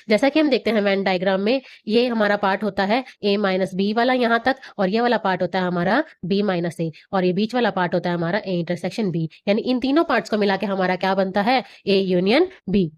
जैसा कि हम देखते हैं वेन डायग्राम में, ये हमारा पार्ट होता है ए माइनस बी वाला यहाँ तक, और ये वाला पार्ट होता है हमारा बी माइनस ए, और ये बीच वाला पार्ट होता है हमारा ए इंटरसेक्शन बी। यानी इन तीनों पार्ट्स को मिला के हमारा क्या बनता है, ए यूनियन बी।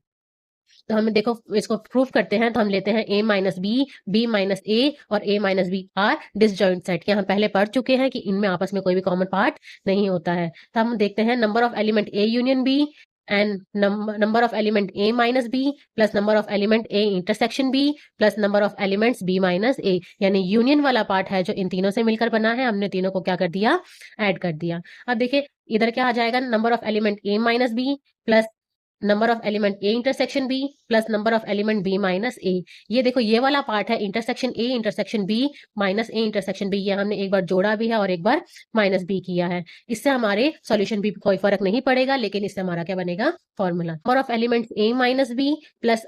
तो हम देखो इसको प्रूव करते हैं। तो हम लेते हैं a minus B minus A और a minus B are disjoint set, कि हम पहले पढ़ चुके हैं कि इनमें आपस में कोई भी कॉमन पार्ट नहीं होता है। तो हम देखते हैं number of element a union b and number of element a minus B plus number of element a intersection b plus number of elements b minus a, यानी यूनियन वाला पार्ट है जो इन तीनों से मिलकर बना है, हमने तीनों को क्या कर दिया, ऐड कर दिया। अब देखिए इधर क्या आ जाएगा, number of element a minus B plus number of element A intersection B plus number of element B minus A. ये देखो ये वाला पार्ट है intersection A intersection B minus A intersection B, ये हमने एक बार जोड़ा भी है और एक बार माइनस बी किया है। इससे हमारे सॉल्यूशन भी कोई फर्क नहीं पड़ेगा, लेकिन इससे हमारा क्या बनेगा, formula number of elements A minus B plus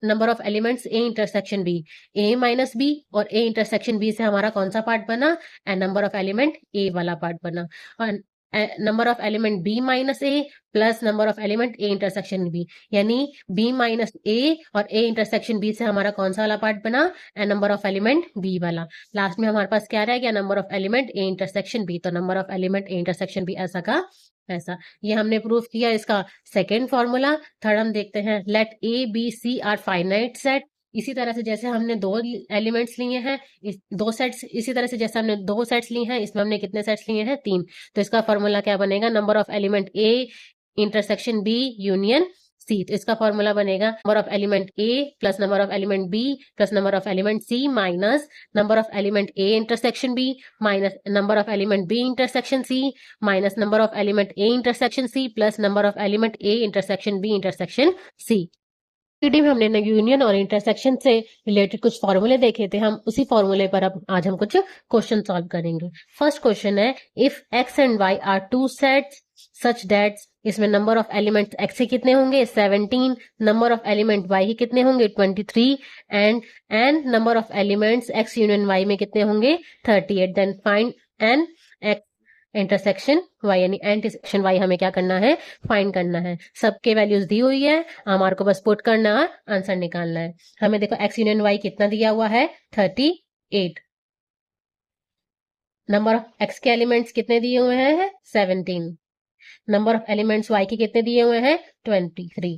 number of elements A intersection B, A minus B और ए इंटरसेक्शन बी से हमारा कौन सा पार्ट बना, and number of element A वाला पार्ट बना, और number of element B minus A plus number of element A intersection B, यानी बी माइनस ए और ए इंटरसेक्शन बी से हमारा कौन सा वाला पार्ट बना, and number of element B वाला। लास्ट में हमारे पास क्या रह गया, number of element A intersection B. तो number of element A intersection B ऐसा का ऐसा, ये हमने प्रूव किया इसका सेकेंड फॉर्मूला। थर्ड हम देखते हैं let A B C are finite set. इसी तरह से जैसे हमने दो एलिमेंट्स लिए हैं, दो सेट्स, इसी तरह से जैसे हमने दो सेट्स लिए हैं, इसमें हमने कितने सेट्स लिए हैं, तीन। तो इसका फॉर्मूला क्या बनेगा, number of element A intersection B union C. तो इसका फॉर्मूला बनेगा number of element A plus number of element B plus number of element C minus number of element A intersection B minus number of element B intersection C minus number of element A intersection C plus number of element A intersection B intersection C. पीडी में हमने union और intersection से related कुछ फॉर्मूले देखे थे, हम उसी फॉर्मूले पर अब आज हम कुछ क्वेश्चन सॉल्व करेंगे। फर्स्ट क्वेश्चन है if x and y are two sets such that, इसमें नंबर ऑफ एलिमेंट्स एक्स के कितने होंगे 17, नंबर ऑफ एलिमेंट वाई के कितने होंगे 23 and number of elements x union y में कितने होंगे 38, then find n x intersection y, यानी इंटरसेक्शन y हमें क्या करना है, फाइंड करना है। सबके वैल्यूज दी हुई है, हमारे को बस पुट करना है, आंसर निकालना है। हमें देखो x यूनियन y कितना दिया हुआ है, 38। नंबर ऑफ x के एलिमेंट्स कितने दिए हुए हैं, 17। नंबर ऑफ एलिमेंट्स y के कितने दिए हुए हैं, 23।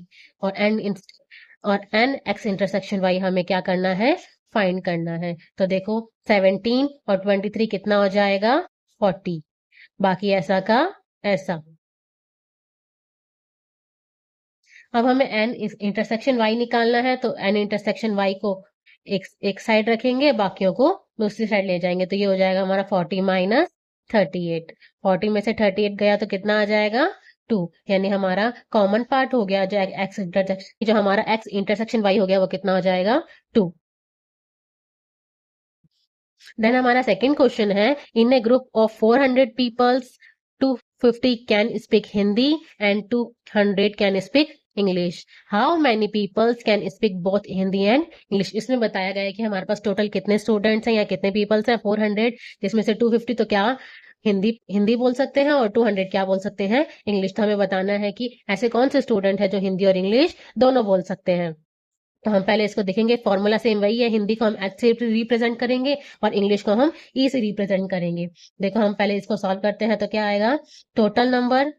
और n x इंटरसेक्शन y हमें क्या करना है, फाइंड करना है। तो देखो 17 और 23 कितना हो जाएगा, 40। बाकी ऐसा का ऐसा। अब हमें n इंटरसेक्शन y निकालना है, तो n इंटरसेक्शन y को एक साइड रखेंगे, बाकियों को दूसरी साइड ले जाएंगे। तो ये हो जाएगा हमारा 40 माइनस 38। 40 में से 38 गया तो कितना आ जाएगा, 2। यानी हमारा कॉमन पार्ट हो गया, जो एक्स इंटरसेक्शन, जो हमारा एक्स इंटरसेक्शन वाई हो गया, वो कितना हो जाएगा, 2। देन हमारा सेकंड क्वेश्चन है, in a group of 400 peoples 250 can speak Hindi and 200 can speak English. How many peoples can speak both Hindi and English. इसमें बताया गया है कि हमारे पास टोटल कितने स्टूडेंट्स हैं या कितने पीपल्स हैं, 400, जिसमें से 250 तो क्या हिंदी हिंदी बोल सकते हैं और 200 क्या बोल सकते हैं, इंग्लिश। तो हमें बताना है कि ऐसे कौन से स्टूडेंट है जो हिंदी और इंग्लिश दोनों बोल सकते हैं। तो हम पहले इसको देखेंगे, फॉर्मूला सेम वही है, हिंदी को हम एच से रिप्रेजेंट करेंगे और इंग्लिश को हम ई से रिप्रेजेंट करेंगे। देखो हम पहले इसको सॉल्व करते हैं, तो क्या आएगा, टोटल नंबर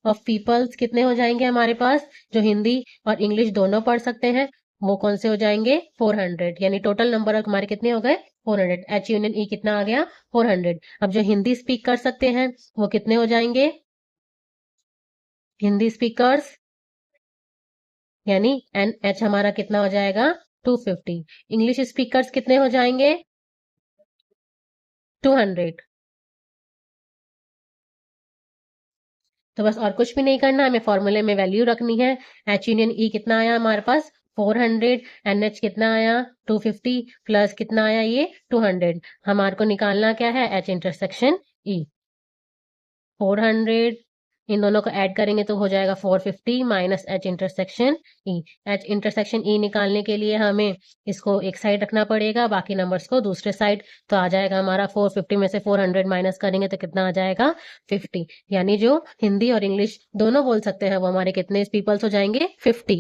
ऑफ पीपल्स कितने हो जाएंगे हमारे पास, जो हिंदी और इंग्लिश दोनों पढ़ सकते हैं, वो कौन से हो जाएंगे, 400। यानी टोटल नंबर हमारे कितने हो गए, 400। एच यूनियन ई कितना आ गया, 400। अब जो हिंदी स्पीक कर सकते हैं वो कितने हो जाएंगे, हिंदी स्पीकर्स, यानी एन एच हमारा कितना हो जाएगा, 250। इंग्लिश स्पीकर्स कितने हो जाएंगे, 200। तो बस और कुछ भी नहीं करना, हमें फॉर्मूले में वैल्यू रखनी है। एच यूनियन ई कितना आया हमारे पास, 400। एन एच कितना आया, 250, प्लस कितना आया ये, 200। हमारे को निकालना क्या है, एच इंटरसेक्शन ई। 400 इन दोनों को ऐड करेंगे तो हो जाएगा 450 minus H intersection E. H intersection E निकालने के लिए हमें इसको एक साइड रखना पड़ेगा, बाकी नंबर्स को दूसरे साइड। तो आ जाएगा हमारा 450 में से 400 माइनस करेंगे तो कितना आ जाएगा, 50। यानी जो हिंदी और इंग्लिश दोनों बोल सकते हैं वो हमारे कितने पीपल्स हो जाएंगे, 50।